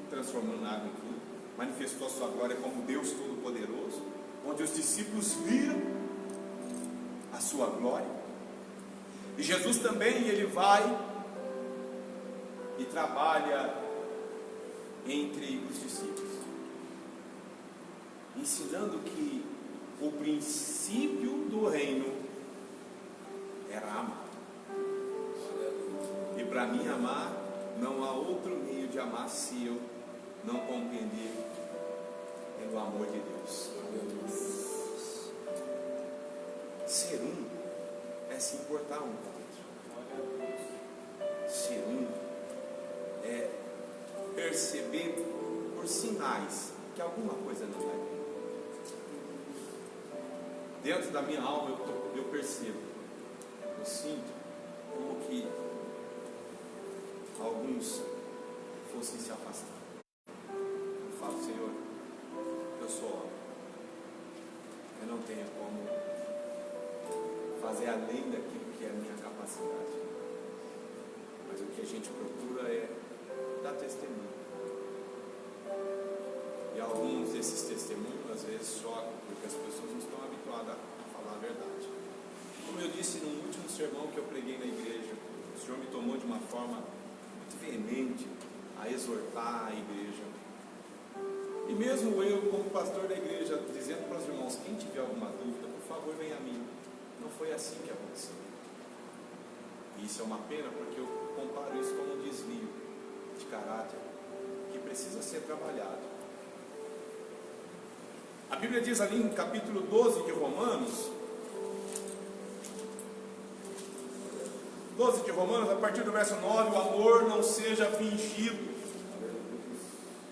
transformando água em vinho, manifestou sua glória como Deus Todo-Poderoso, onde os discípulos viram a sua glória. E Jesus também, ele vai e trabalha entre os discípulos, ensinando que o princípio do reino era amar. E para mim amar, não há outro meio de amar se eu não compreender pelo amor de Deus. Ser um é se importar um com o outro. Ser um é perceber por sinais que alguma coisa não vai bem. Dentro da minha alma eu percebo, eu sinto como que alguns fossem se afastar. Eu falo: Senhor, eu sou homem, eu não tenho como fazer além daquilo que é a minha capacidade, mas o que a gente procura é dar testemunho. E alguns desses testemunhos às vezes chocam, porque as pessoas não estão habituadas a falar a verdade. Como eu disse no último sermão que eu preguei na igreja, o Senhor me tomou de uma forma muito veemente a exortar a igreja. E mesmo eu, como pastor da igreja, dizendo para os irmãos: quem tiver alguma dúvida, por favor, venha a mim. Não foi assim que aconteceu. E isso é uma pena, porque eu comparo isso como um desvio de caráter que precisa ser trabalhado. A Bíblia diz ali no capítulo 12 de Romanos, a partir do verso 9: o amor não seja fingido,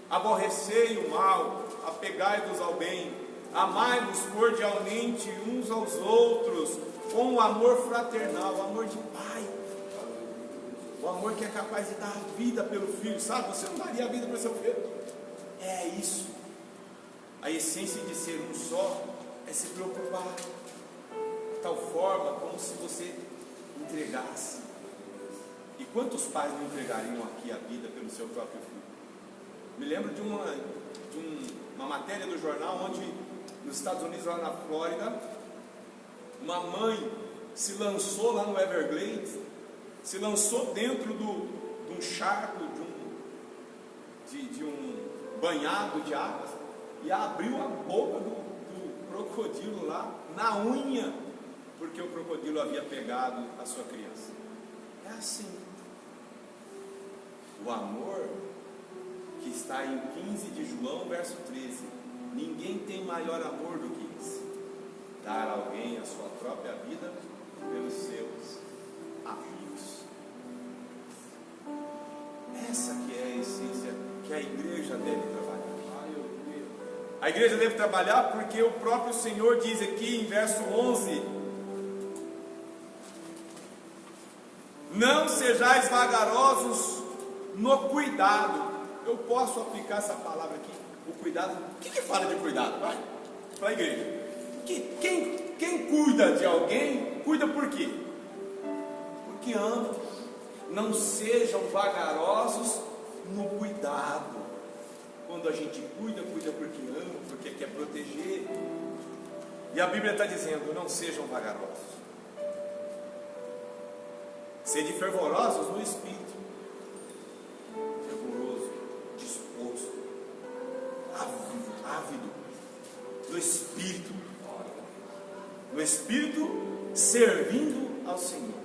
aborrecei o mal, apegai-vos ao bem, amai-vos cordialmente uns aos outros, com o amor fraternal, o amor de pai, o amor que é capaz de dar a vida pelo filho. Sabe, você não daria a vida para seu filho? É isso. A essência de ser um só é se preocupar de tal forma como se você entregasse. E quantos pais não entregariam aqui a vida pelo seu próprio filho? Me lembro de uma matéria do jornal onde, nos Estados Unidos, lá na Flórida, uma mãe se lançou lá no Everglades, se lançou dentro de um charco, de um banhado de águas, e abriu a boca do crocodilo lá, na unha, porque o crocodilo havia pegado a sua criança. É assim. O amor que está em 15 de João, verso 13: ninguém tem maior amor do que esse, dar a alguém a sua própria vida pelos seus amigos. Essa que é a essência que a igreja deve trabalhar. A igreja deve trabalhar porque o próprio Senhor diz aqui em verso 11: não sejais vagarosos no cuidado. Eu posso aplicar essa palavra aqui, o cuidado. O que fala de cuidado? Vai para a igreja. Quem cuida de alguém, cuida por quê? Porque ama. Não sejam vagarosos no cuidado. Quando a gente cuida porque ama, porque quer proteger. E a Bíblia está dizendo: não sejam vagarosos. Sede fervorosos no espírito, fervoroso, disposto, ávido no Espírito. No Espírito, servindo ao Senhor.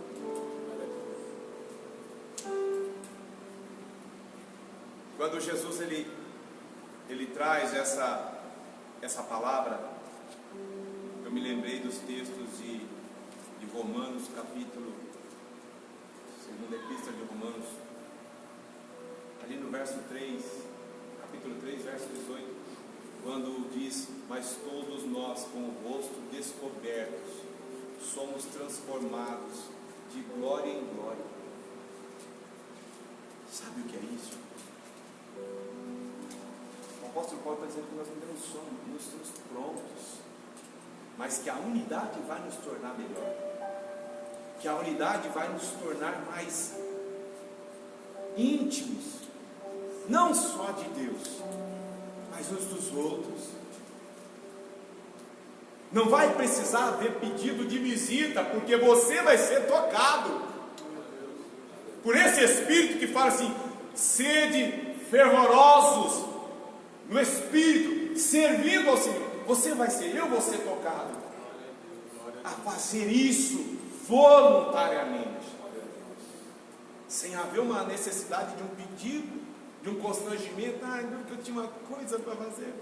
Quando Jesus ele traz essa palavra, eu me lembrei dos textos de Romanos, segunda epístola de Romanos, ali no verso 3, capítulo 3, verso 18, quando diz: mas todos nós com o rosto descobertos, somos transformados de glória em glória. Sabe o que é isso? O apóstolo Paulo está dizendo que nós ainda não estamos prontos, mas que a unidade vai nos tornar melhor, que a unidade vai nos tornar mais íntimos, não só de Deus, mas uns dos outros. Não vai precisar haver pedido de visita, porque você vai ser tocado por esse Espírito que fala assim: sede fervorosos no Espírito, servindo ao Senhor. Você vai ser, eu vou ser tocado a fazer isso voluntariamente, sem haver uma necessidade de um pedido, de um constrangimento. Eu tinha uma coisa para fazer.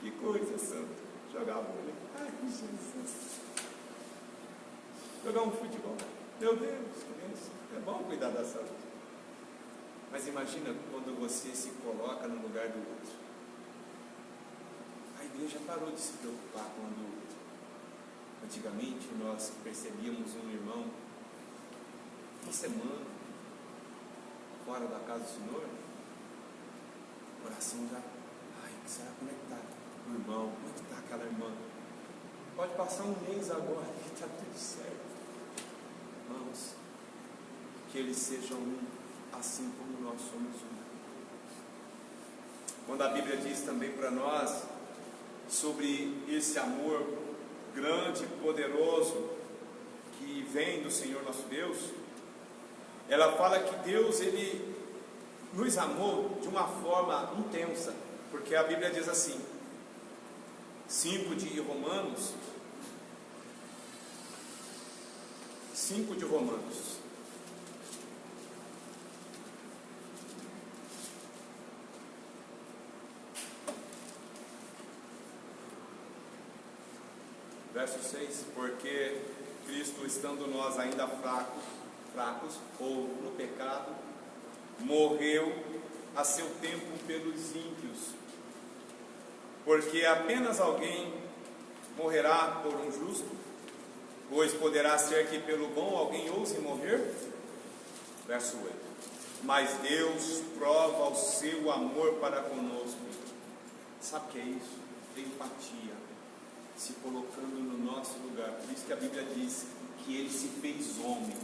Que coisa, santo? Jogar vôlei. Jesus. Jogar um futebol. Meu Deus, é bom cuidar da saúde. Mas imagina quando você se coloca no lugar do outro. A igreja parou de se preocupar quando antigamente nós percebíamos um irmão uma semana fora da casa do Senhor, o coração já, será como é que está o irmão, como é que está aquela irmã? Pode passar um mês agora que está tudo certo. Irmãos, que eles sejam um, assim como nós somos um. Quando a Bíblia diz também para nós sobre esse amor grande e poderoso que vem do Senhor nosso Deus, ela fala que Deus, Ele nos amou de uma forma intensa, porque a Bíblia diz assim, 5 de Romanos, verso 6, porque Cristo, estando nós ainda fracos, ou no pecado, morreu a seu tempo pelos ímpios, porque apenas alguém morrerá por um justo, pois poderá ser que pelo bom alguém ouse morrer. Verso 8, mas Deus prova o seu amor para conosco. Sabe o que é isso? Empatia, se colocando no nosso lugar. Por isso que a Bíblia diz que Ele se fez homem.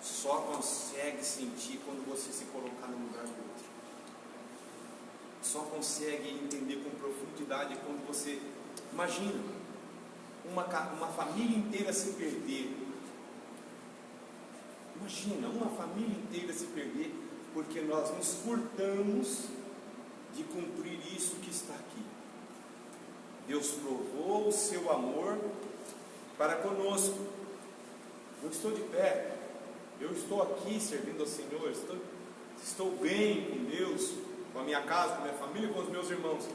Só consegue sentir quando você se colocar no lugar do outro. Só consegue entender com profundidade quando você... Imagina uma família inteira se perder. Imagina uma família inteira se perder porque nós nos furtamos de cumprir isso que está aqui. Deus provou o seu amor para conosco. Eu estou de pé, eu estou aqui servindo ao Senhor, estou bem com Deus, com a minha casa, com a minha família, com os meus irmãos.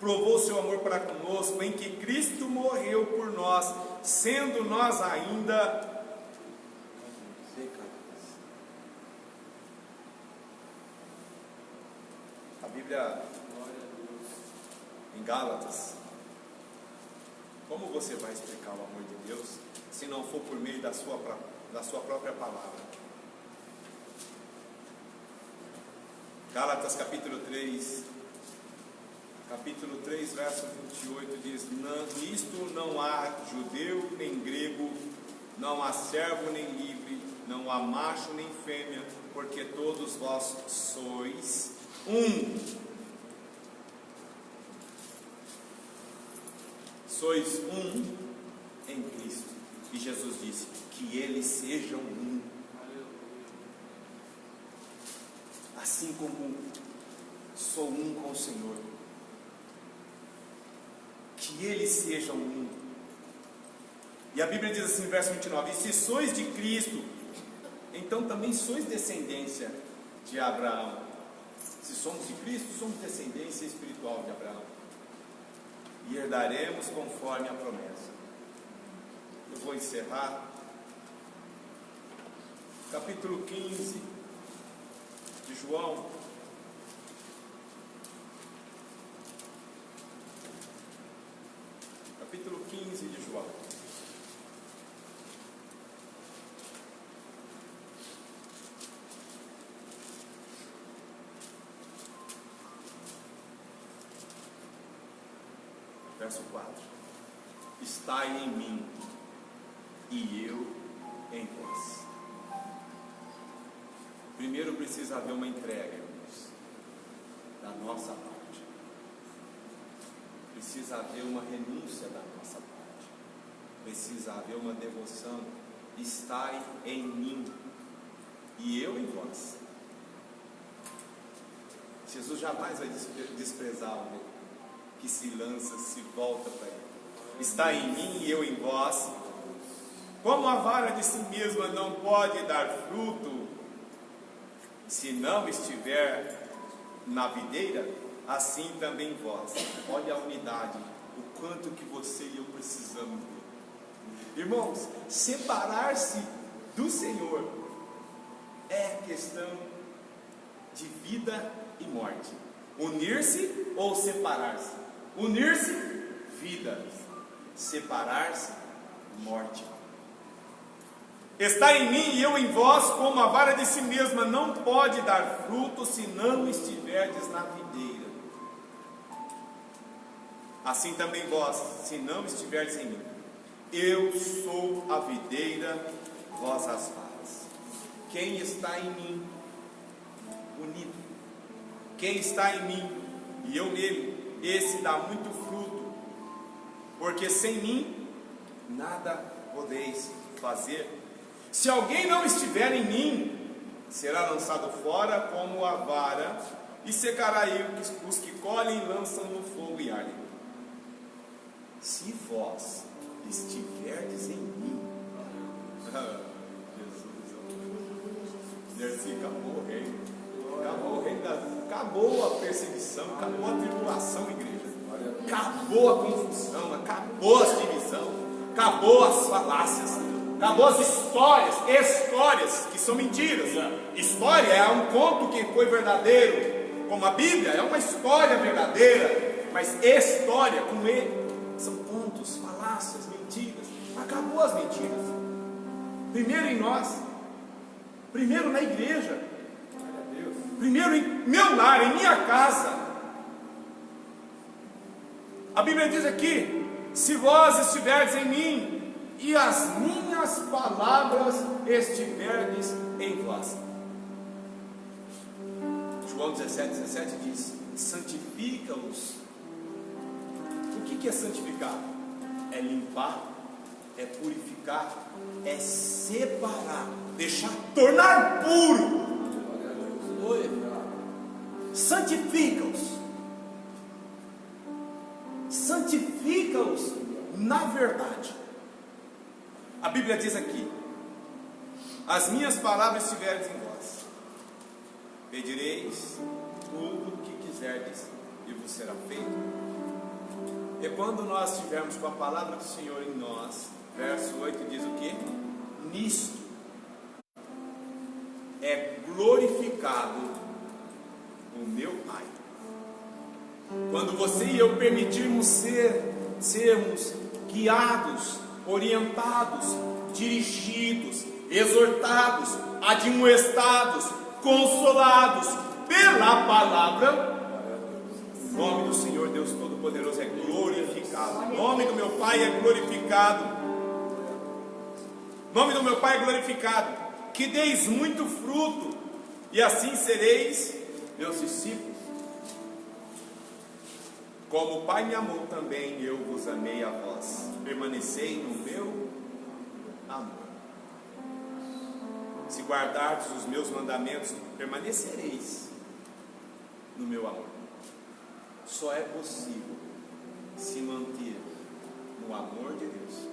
Provou o seu amor para conosco em que Cristo morreu por nós, sendo nós ainda pecadores. A Bíblia, em Gálatas, como você vai explicar o amor de Deus se não for por meio da sua própria palavra? Gálatas capítulo 3, verso 28 diz: nisto não há judeu nem grego, não há servo nem livre, não há macho nem fêmea, porque todos vós sois um. Sois um em Cristo. E Jesus disse que eles sejam um. Assim como sou um com o Senhor. Que eles sejam um. E a Bíblia diz assim, verso 29, e se sois de Cristo, então também sois descendência de Abraão. Se somos de Cristo, somos descendência espiritual de Abraão. E herdaremos conforme a promessa. Eu vou encerrar. Capítulo 15 de João. Capítulo 15 de João. Verso 4. Estai em mim e eu em vós. Primeiro precisa haver uma entrega, irmãos, da nossa parte. Precisa haver uma renúncia da nossa parte. Precisa haver uma devoção. Estai em mim e eu em vós. Jesus jamais vai desprezar alguém que se lança, se volta para ele. Está em mim e eu em vós. Como a vara de si mesma não pode dar fruto se não estiver na videira, assim também vós. Olha a unidade, o quanto que você e eu precisamos dele. Irmãos, separar-se do Senhor é questão de vida e morte. Unir-se ou separar-se? Unir-se, vida. Separar-se, morte. Está em mim e eu em vós, como a vara de si mesma não pode dar fruto se não estiverdes na videira. Assim também vós, se não estiverdes em mim. Eu sou a videira, vós as varas. Quem está em mim, unido. Quem está em mim e eu nele, esse dá muito fruto, porque sem mim nada podeis fazer. Se alguém não estiver em mim, será lançado fora como a vara, e secará aí os que colhem e lançam no fogo e ardem. Se vós estiverdes em mim, Jesus, acabou o reino, acabou o reino, acabou a perseguição, acabou a tribulação, igreja, acabou a confusão, acabou a divisão, acabou as falácias, acabou as histórias que são mentiras. História é um conto que foi verdadeiro, como a Bíblia é uma história verdadeira, mas história com ele são contos, falácias, mentiras. Acabou as mentiras. Primeiro em nós, primeiro na igreja, primeiro em meu lar, em minha casa. A Bíblia diz aqui: se vós estiverdes em mim e as minhas palavras estiverdes em vós. João 17:17 diz: santifica-os. O que é santificar? É limpar, é purificar, é separar, deixar, tornar puro. Santifica-os. Santifica-os na verdade. A Bíblia diz aqui: as minhas palavras estiverem em vós, pedireis tudo o que quiserdes e vos será feito. E quando nós estivermos com a palavra do Senhor em nós, verso 8 diz o que? Nisto é glorificado o meu Pai, quando você e eu permitirmos sermos guiados, orientados, dirigidos, exortados, admoestados, consolados pela palavra. O nome do Senhor Deus Todo-Poderoso é glorificado. O nome do meu Pai é glorificado. O nome do meu Pai é glorificado. Que deis muito fruto, e assim sereis meus discípulos. Como o Pai me amou, também eu vos amei a vós. Permanecei no meu amor. Se guardardes os meus mandamentos, permanecereis no meu amor. Só é possível se manter no amor de Deus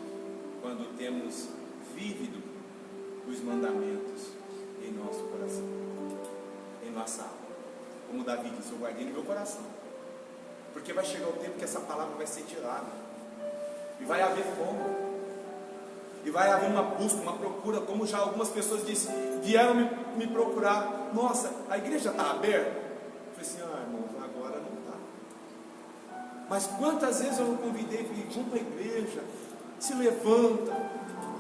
quando temos vívido os mandamentos em nosso coração, em nossa alma. Como Davi disse, eu guardei no meu coração, porque vai chegar o tempo que essa palavra vai ser tirada, e vai haver fome, e vai haver uma busca, uma procura, como já algumas pessoas vieram me procurar. Nossa, a igreja está aberta? Eu falei assim, irmãos, agora não está. Mas quantas vezes eu não convidei, falei, vamos para a igreja, se levanta,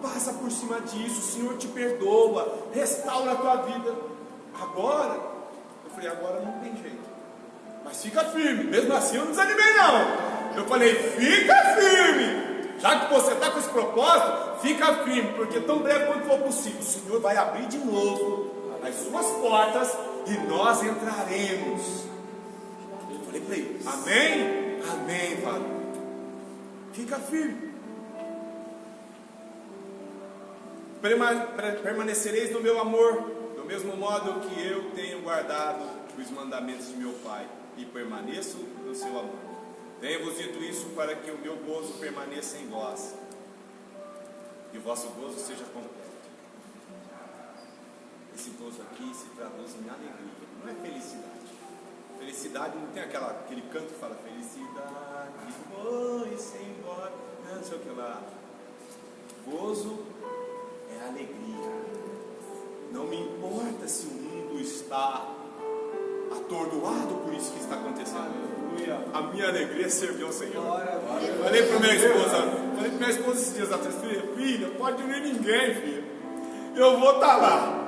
passa por cima disso, o Senhor te perdoa, restaura a tua vida. Agora, eu falei, agora não tem jeito, mas fica firme. Mesmo assim eu não desanimei não, eu falei, fica firme, já que você está com esse propósito, fica firme, porque tão breve quanto for possível, o Senhor vai abrir de novo as suas portas e nós entraremos. Eu falei para ele, amém? Amém, Pai. Fica firme. Permanecereis no meu amor, do mesmo modo que eu tenho guardado os mandamentos de meu Pai, e permaneço no seu amor. Tenho-vos dito isso para que o meu gozo permaneça em vós, e o vosso gozo seja completo. Esse gozo aqui se traduz em alegria, não é felicidade. Felicidade não tem aquele canto que fala felicidade foi-se embora, não sei o que lá. Gozo é alegria. Não me importa se o mundo está atordoado por isso que está acontecendo. A minha alegria é servir ao Senhor. Falei para minha esposa esses dias atrás, filha, pode vir ninguém, filha, eu vou estar lá.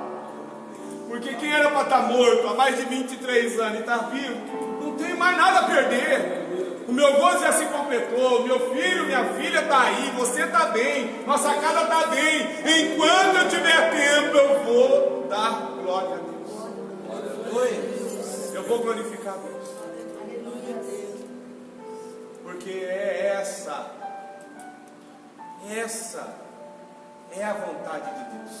Porque quem era para estar morto há mais de 23 anos e está vivo, não tem mais nada a perder. O meu gozo já se completou, meu filho, minha filha está aí, você está bem, nossa casa está bem. Enquanto eu tiver tempo, eu vou dar glória a Deus. Eu vou glorificar a Deus. Porque essa é a vontade de Deus.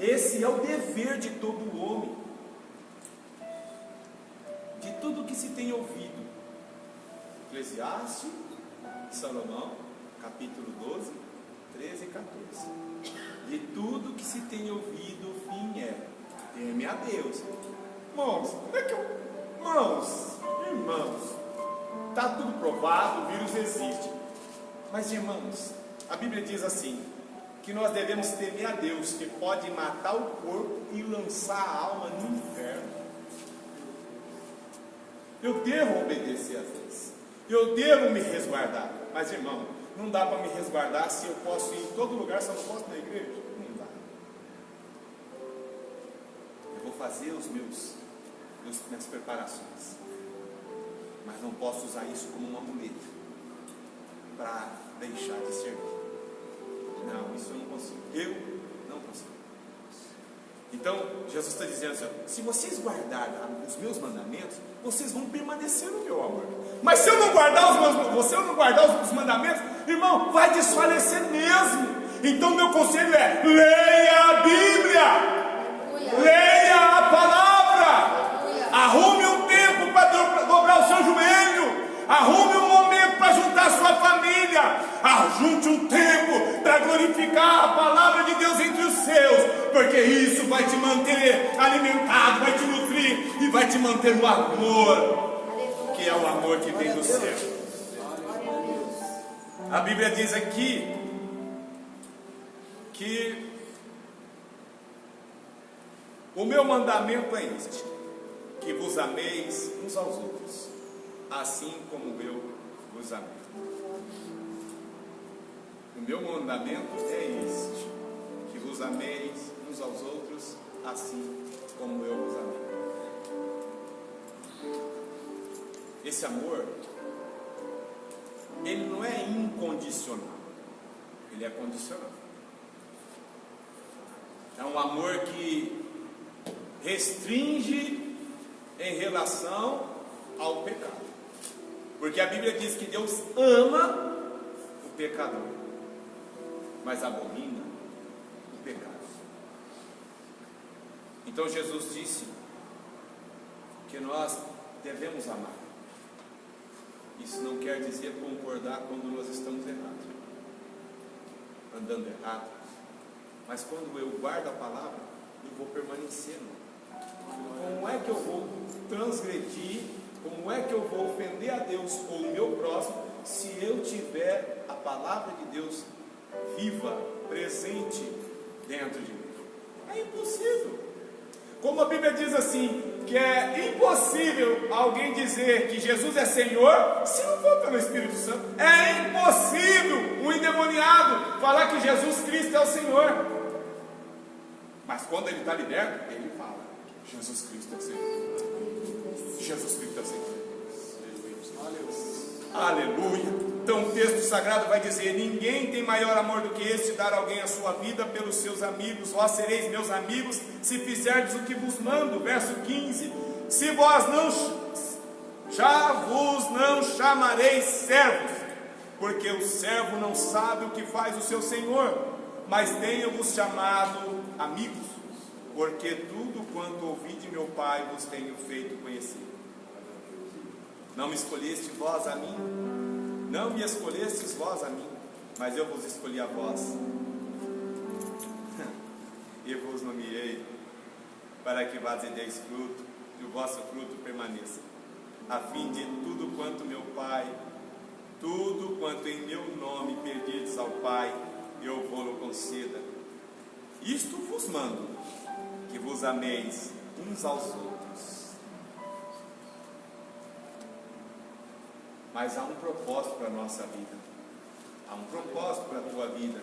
Esse é o dever de todo homem. De tudo que se tem ouvido. Eclesiastes, Salomão, capítulo 12, 13 e 14. De tudo que se tem ouvido, o fim é: teme a Deus. Irmãos, como é que irmãos, está tudo provado, o vírus existe. Mas irmãos, a Bíblia diz assim, que nós devemos temer a Deus, que pode matar o corpo e lançar a alma no inferno. Eu devo obedecer a Deus, eu devo me resguardar. Mas irmão, não dá para me resguardar se eu posso ir em todo lugar, se eu não posso ir na igreja. Não dá. Eu vou fazer minhas preparações, mas não posso usar isso como um amuleto para deixar de servir. Não, isso eu não consigo. Eu não consigo. Então, Jesus está dizendo assim, se vocês guardarem os meus mandamentos, vocês vão permanecer no meu amor. Mas se eu não guardar os mandamentos, irmão, vai desfalecer mesmo. Então, meu conselho é, leia a Bíblia. Leia a palavra. Arrume um tempo para dobrar o seu joelho. Arrume um momento para juntar a sua família. Ajunte um tempo para glorificar a palavra de Deus entre os seus, porque isso vai te manter alimentado, vai te nutrir e vai te manter no amor, que é o amor que vem do céu. A Bíblia diz aqui que o meu mandamento é este: que vos ameis uns aos outros, assim como eu vos amei. O meu mandamento é este: que vos ameis uns aos outros, assim como eu vos amei. Esse amor, ele não é incondicional, ele é condicional. É um amor que restringe em relação ao pecado, porque a Bíblia diz que Deus ama o pecador, mas abomina o pecado. Então Jesus disse que nós devemos amar. Isso não quer dizer concordar quando nós estamos errados, andando errado, mas quando eu guardo a palavra, eu vou permanecer. Como é que eu vou transgredir? Como é que eu vou ofender a Deus ou o meu próximo se eu tiver a palavra de Deus viva, presente dentro de mim? É impossível. Como a Bíblia diz assim, que é impossível alguém dizer que Jesus é Senhor se não for pelo Espírito Santo. É impossível um endemoniado falar que Jesus Cristo é o Senhor. Mas quando ele está liberto, ele fala: Jesus Cristo é o Senhor. Jesus Cristo é o Senhor. Aleluia. Então o texto sagrado vai dizer: ninguém tem maior amor do que este, dar alguém a sua vida pelos seus amigos. Vós sereis meus amigos se fizerdes o que vos mando. Verso 15: se vós já vos não chamareis servos, porque o servo não sabe o que faz o seu senhor, mas tenho-vos chamado amigos, porque tudo quanto ouvi de meu Pai vos tenho feito conhecer. Não me escolheste vós a mim, não me escolhestes vós a mim, mas eu vos escolhi a vós, e vos nomeei, para que vades e deis fruto, e o vosso fruto permaneça, a fim de tudo quanto meu Pai, tudo quanto em meu nome pedides ao Pai, eu vou-lo conceda. Isto vos mando, que vos ameis uns aos outros. Mas há um propósito para a nossa vida. Há um propósito para a tua vida.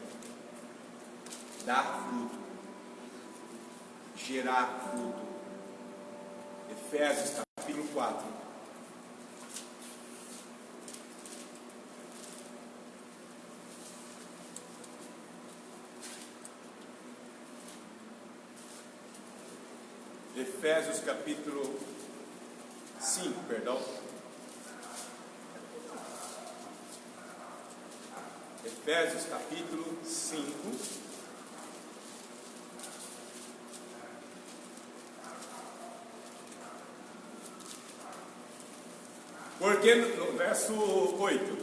Dar fruto. Gerar fruto. Efésios capítulo 4. Efésios capítulo 5, perdão. Efésios capítulo 5. Porque, no verso 8,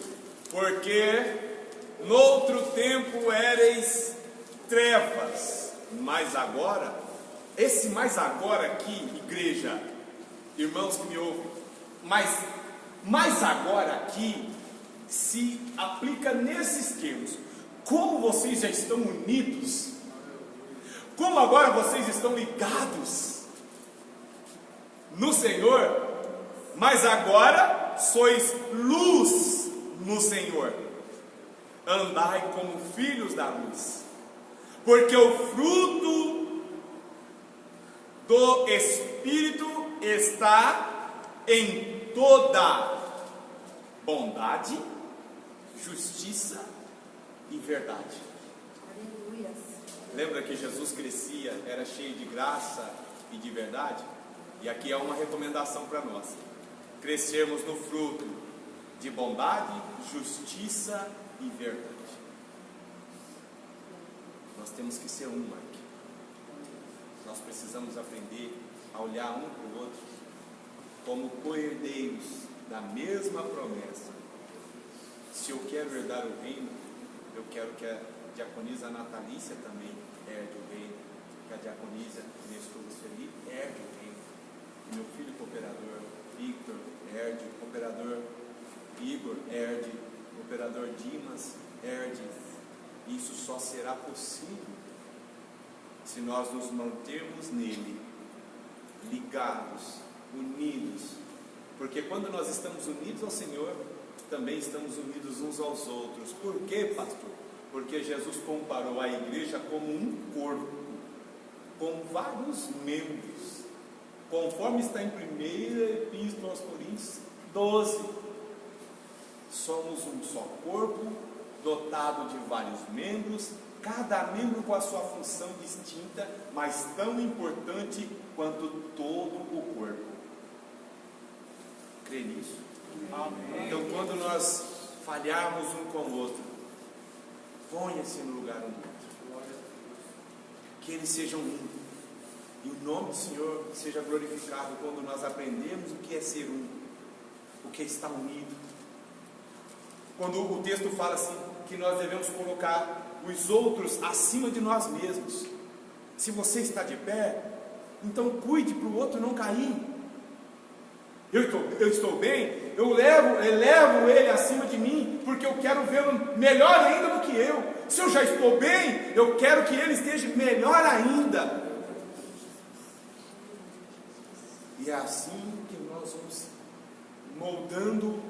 porque noutro tempo éreis trevas, mas agora, esse mais agora aqui, igreja, irmãos que me ouvem, mas agora aqui, se aplica nesses termos. Como vocês já estão unidos, como agora vocês estão ligados no Senhor, mas agora sois luz no Senhor, andai como filhos da luz, porque o fruto do Espírito está em toda bondade, justiça e verdade. Aleluia. Lembra que Jesus crescia, era cheio de graça e de verdade? E aqui é uma recomendação para nós: crescermos no fruto de bondade, justiça e verdade. Nós temos que ser um aqui. Nós precisamos aprender a olhar um para o outro como co-herdeiros da mesma promessa. Se eu quero herdar o reino, eu quero que a diaconisa Natalícia também herde o reino, que a diaconisa Nestor Felipe herde o reino, que meu filho cooperador Victor herde, o cooperador Igor herde, o cooperador Dimas herde. Isso só será possível se nós nos mantermos nele, ligados, unidos, porque quando nós estamos unidos ao Senhor, também estamos unidos uns aos outros. Por quê, pastor? Porque Jesus comparou a igreja como um corpo, com vários membros, conforme está em 1ª Epístola aos Coríntios 12. Somos um só corpo, dotado de vários membros, cada membro com a sua função distinta, mas tão importante quanto todo o corpo. Crê nisso? Amém. Então, quando nós falharmos um com o outro, ponha-se no lugar um do outro, que eles sejam um, E o nome do Senhor seja glorificado quando nós aprendemos o que é ser um, o que é estar unido. Quando o texto fala assim, que nós devemos colocar os outros acima de nós mesmos. Se você está de pé, então cuide para o outro não cair. Eu estou bem, eu elevo ele acima de mim, porque eu quero vê-lo melhor ainda do que eu. Se eu já estou bem, eu quero que ele esteja melhor ainda. E é assim que nós vamos moldando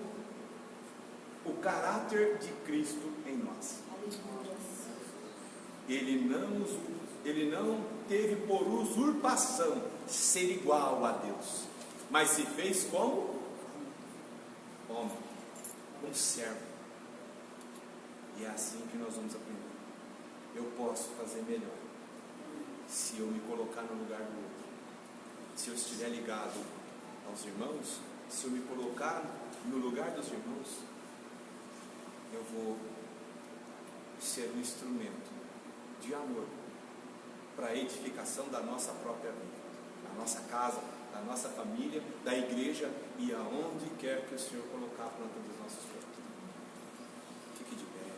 o caráter de Cristo em nós. Ele não teve por usurpação ser igual a Deus, mas se fez como homem, como servo. E é assim que nós vamos aprender. Eu posso fazer melhor se eu me colocar no lugar do outro. Se eu estiver ligado aos irmãos, se eu me colocar no lugar dos irmãos, eu vou ser um instrumento de amor para a edificação da nossa própria vida, da nossa casa, da nossa família, da igreja e aonde quer que o Senhor colocar a planta dos nossos pés. Fique de pé.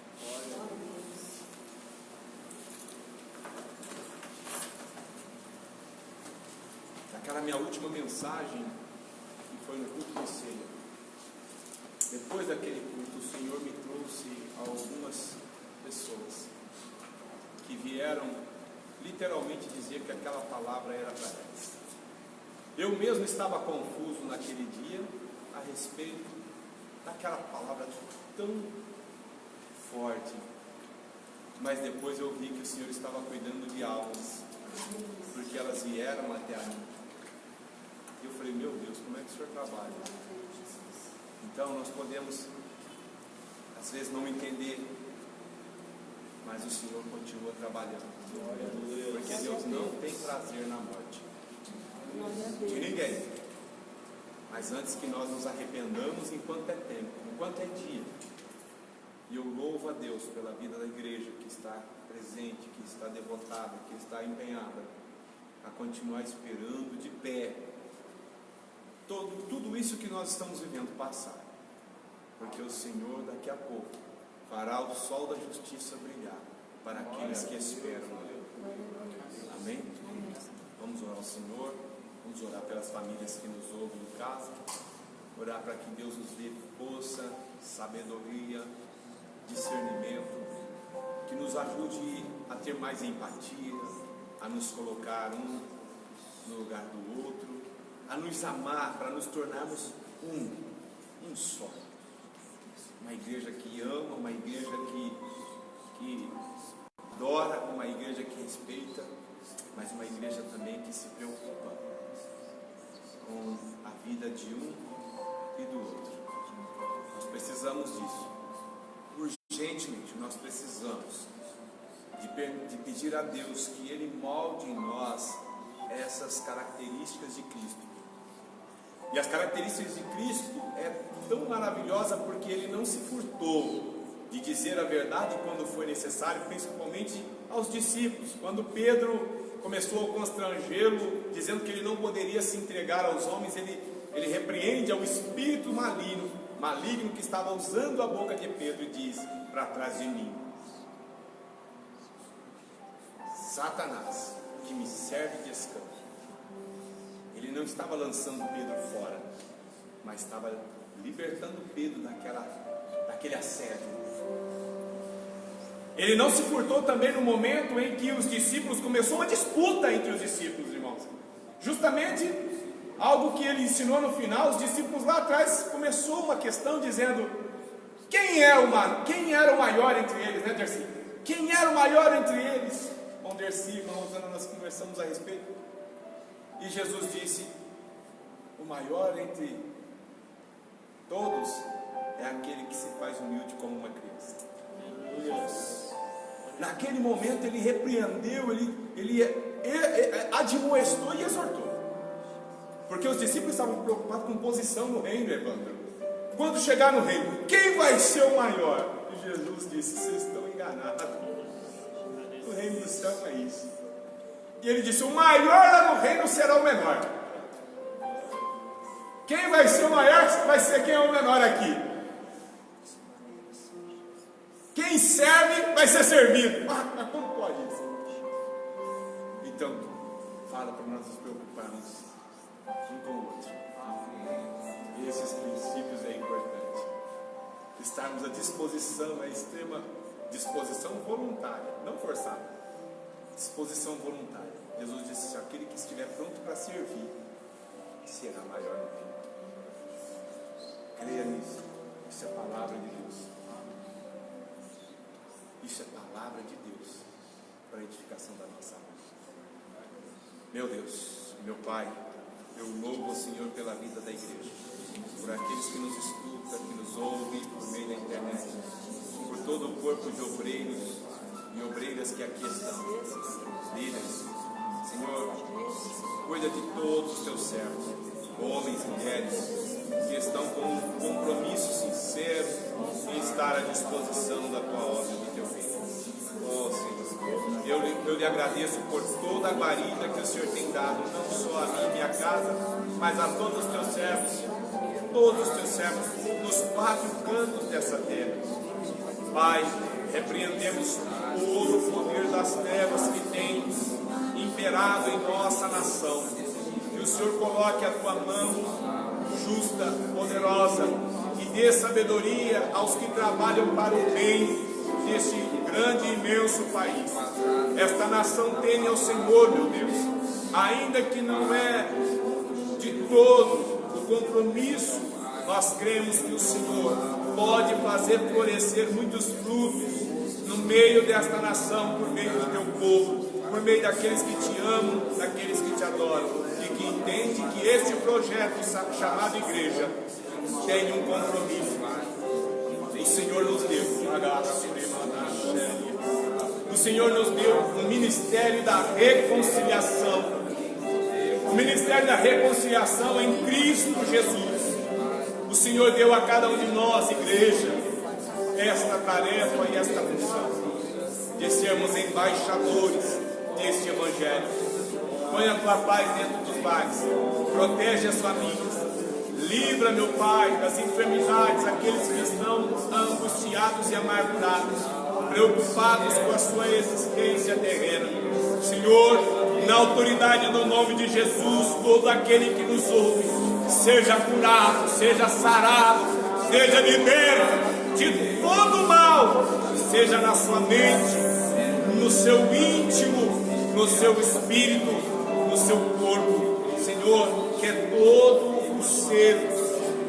Naquela minha última mensagem, que foi no culto de ceia, depois daquele culto, o Senhor me trouxe algumas pessoas que vieram literalmente dizer que aquela palavra era para elas. Eu mesmo estava confuso naquele dia a respeito daquela palavra tão forte, mas depois eu vi que o Senhor estava cuidando de almas, porque elas vieram até a mim. E eu falei, meu Deus, como é que o Senhor trabalha? Então nós podemos às vezes não entender, mas o Senhor continua trabalhando, porque Deus não tem prazer na morte de ninguém. Mas antes que nós nos arrependamos, enquanto é tempo, enquanto é dia, e eu louvo a Deus pela vida da igreja que está presente, que está devotada, que está empenhada a continuar esperando de pé tudo isso que nós estamos vivendo passar, porque o Senhor daqui a pouco fará o sol da justiça brilhar para aqueles que esperam. Amém? Vamos orar ao Senhor, vamos orar pelas famílias que nos ouvem em casa, orar para que Deus nos dê força, sabedoria, discernimento, que nos ajude a ter mais empatia, a nos colocar um no lugar do outro, a nos amar, para nos tornarmos um só. Uma igreja que ama, uma igreja que adora, uma igreja que respeita, mas uma igreja também que se preocupa com a vida de um e do outro. Nós precisamos disso. Urgentemente, nós precisamos de pedir a Deus que Ele molde em nós essas características de Cristo. E as características de Cristo é tão maravilhosa porque Ele não se furtou de dizer a verdade quando foi necessário, principalmente aos discípulos. Quando Pedro começou a constrangê-lo, dizendo que ele não poderia se entregar aos homens, ele repreende ao espírito maligno que estava usando a boca de Pedro e diz: para trás de mim, Satanás, que me serve de escândalo. Ele não estava lançando Pedro fora, mas estava libertando Pedro daquele assédio. Ele não se furtou também no momento em que os discípulos, começou uma disputa entre os discípulos, irmãos. Justamente algo que ele ensinou no final, os discípulos lá atrás, começou uma questão dizendo: quem era o maior entre eles, né, Dercy? Quem era o maior entre eles? Bom, Dercy, irmãos, nós conversamos a respeito. E Jesus disse: o maior entre todos é aquele que se faz humilde como uma criança. Naquele momento ele repreendeu, ele admoestou e exortou, porque os discípulos estavam preocupados com posição no reino, Evandro. Quando chegar no reino, quem vai ser o maior? E Jesus disse: vocês estão enganados. O reino do céu é isso. E ele disse: o maior lá no reino será o menor. Quem vai ser o maior vai ser quem é o menor aqui. Quem serve vai ser servido. Mas como pode isso? Então, fala para nós nos preocuparmos um com o outro. E esses princípios é importante. Estarmos à disposição, a extrema disposição voluntária, não forçada. Disposição voluntária. Jesus disse: aquele que estiver pronto para servir será maior no reino. Creia nisso. Isso é a palavra de Deus. Isso é a palavra de Deus para a edificação da nossa alma. Meu Deus, meu Pai, eu louvo o Senhor pela vida da igreja, por aqueles que nos escutam, que nos ouvem por meio da internet, por todo o corpo de obreiros e obreiras que aqui estão, líderes. Senhor, cuida de todos os teus servos, homens e mulheres, que estão com um compromisso sincero em estar à disposição da tua obra e do teu reino. Oh Senhor, eu lhe agradeço por toda a guarida que o Senhor tem dado, não só a mim e minha casa, mas a todos os teus servos, nos 4 cantos dessa terra. Pai, repreendemos todo o poder das trevas que tem imperado em nossa nação. Que o Senhor coloque a tua mão justa, poderosa, e dê sabedoria aos que trabalham para o bem deste grande e imenso país. Esta nação teme ao Senhor, meu Deus, ainda que não é de todo o compromisso, nós cremos que o Senhor pode fazer florescer muitos frutos no meio desta nação, por meio do teu povo, por meio daqueles que te amam, daqueles que te adoram, e que entendem que este projeto chamado igreja tem um compromisso. O Senhor nos deu o Senhor nos deu o ministério da reconciliação. O ministério da reconciliação em Cristo Jesus. O Senhor deu a cada um de nós, igreja, esta tarefa e esta função de sermos embaixadores deste Evangelho. Põe a tua paz dentro dos lares, protege as famílias, livra, meu Pai, das enfermidades, aqueles que estão angustiados e amargurados, preocupados com a sua existência terrena. Senhor, na autoridade do nome de Jesus, todo aquele que nos ouve, seja curado, seja sarado, seja liberto de todo mal, seja na sua mente, no seu íntimo, no seu espírito, no seu corpo. Senhor, que todo o ser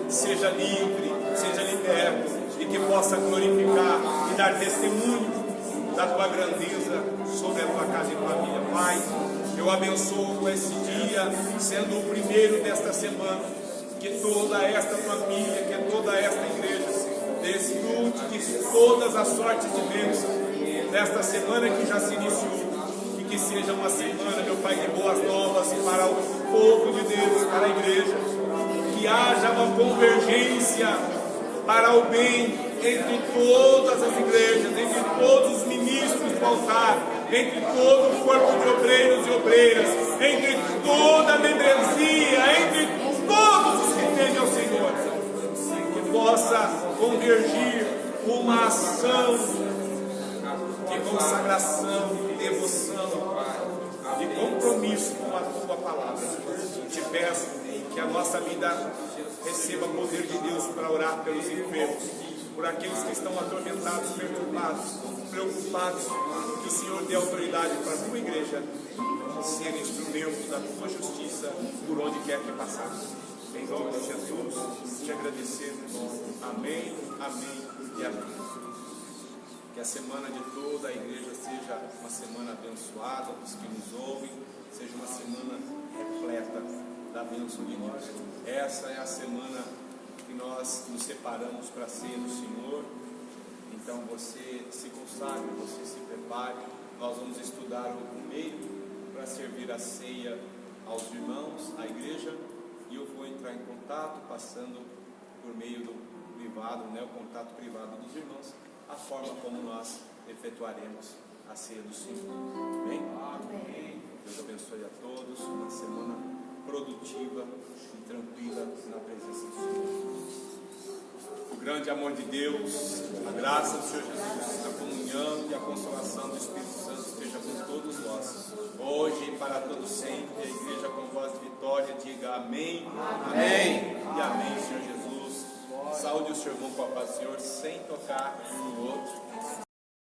seja livre, seja liberto, e que possa glorificar e dar testemunho da tua grandeza sobre a tua casa e família. Pai, eu abençoo esse dia, sendo o primeiro desta semana, que toda esta família, que toda esta igreja desfrute de todas as sortes de bênçãos desta semana que já se iniciou, e que seja uma semana, meu Pai, de boas novas para o povo de Deus, para a igreja, que haja uma convergência para o bem entre todas as igrejas, entre todos os ministros do altar, entre todo o corpo de obreiros e obreiras, entre toda a membresia, entre todos os que temem ao Senhor, que possa convergir uma ação de consagração, de devoção, de compromisso com a tua palavra. Te peço que a nossa vida receba poder de Deus para orar pelos enfermos, por aqueles que estão atormentados, perturbados, preocupados, que o Senhor dê autoridade para a tua igreja ser instrumento da tua justiça por onde quer que passarmos. Em nome de Jesus, te agradecemos. Amém, amém e amém. Que a semana de toda a igreja seja uma semana abençoada, os que nos ouvem, seja uma semana repleta da bênção de Deus. Essa é a semana que nós nos separamos para ser do Senhor. Então você se consagre, você se prepare. Nós vamos estudar o meio para servir a ceia aos irmãos, à igreja, e eu vou entrar em contato, passando por meio do privado, o contato privado dos irmãos, a forma como nós efetuaremos a ceia do Senhor. Amém? Deus abençoe a todos. Uma semana produtiva e tranquila na presença do Senhor. O grande amor de Deus, a graça do Senhor Jesus, a comunhão e a consolação do Espírito Santo esteja com todos nós, hoje e para todo sempre. A igreja com voz de vitória diga amém, amém e amém, Senhor Jesus. Saúde o seu irmão com a paz do Senhor, sem tocar um no outro.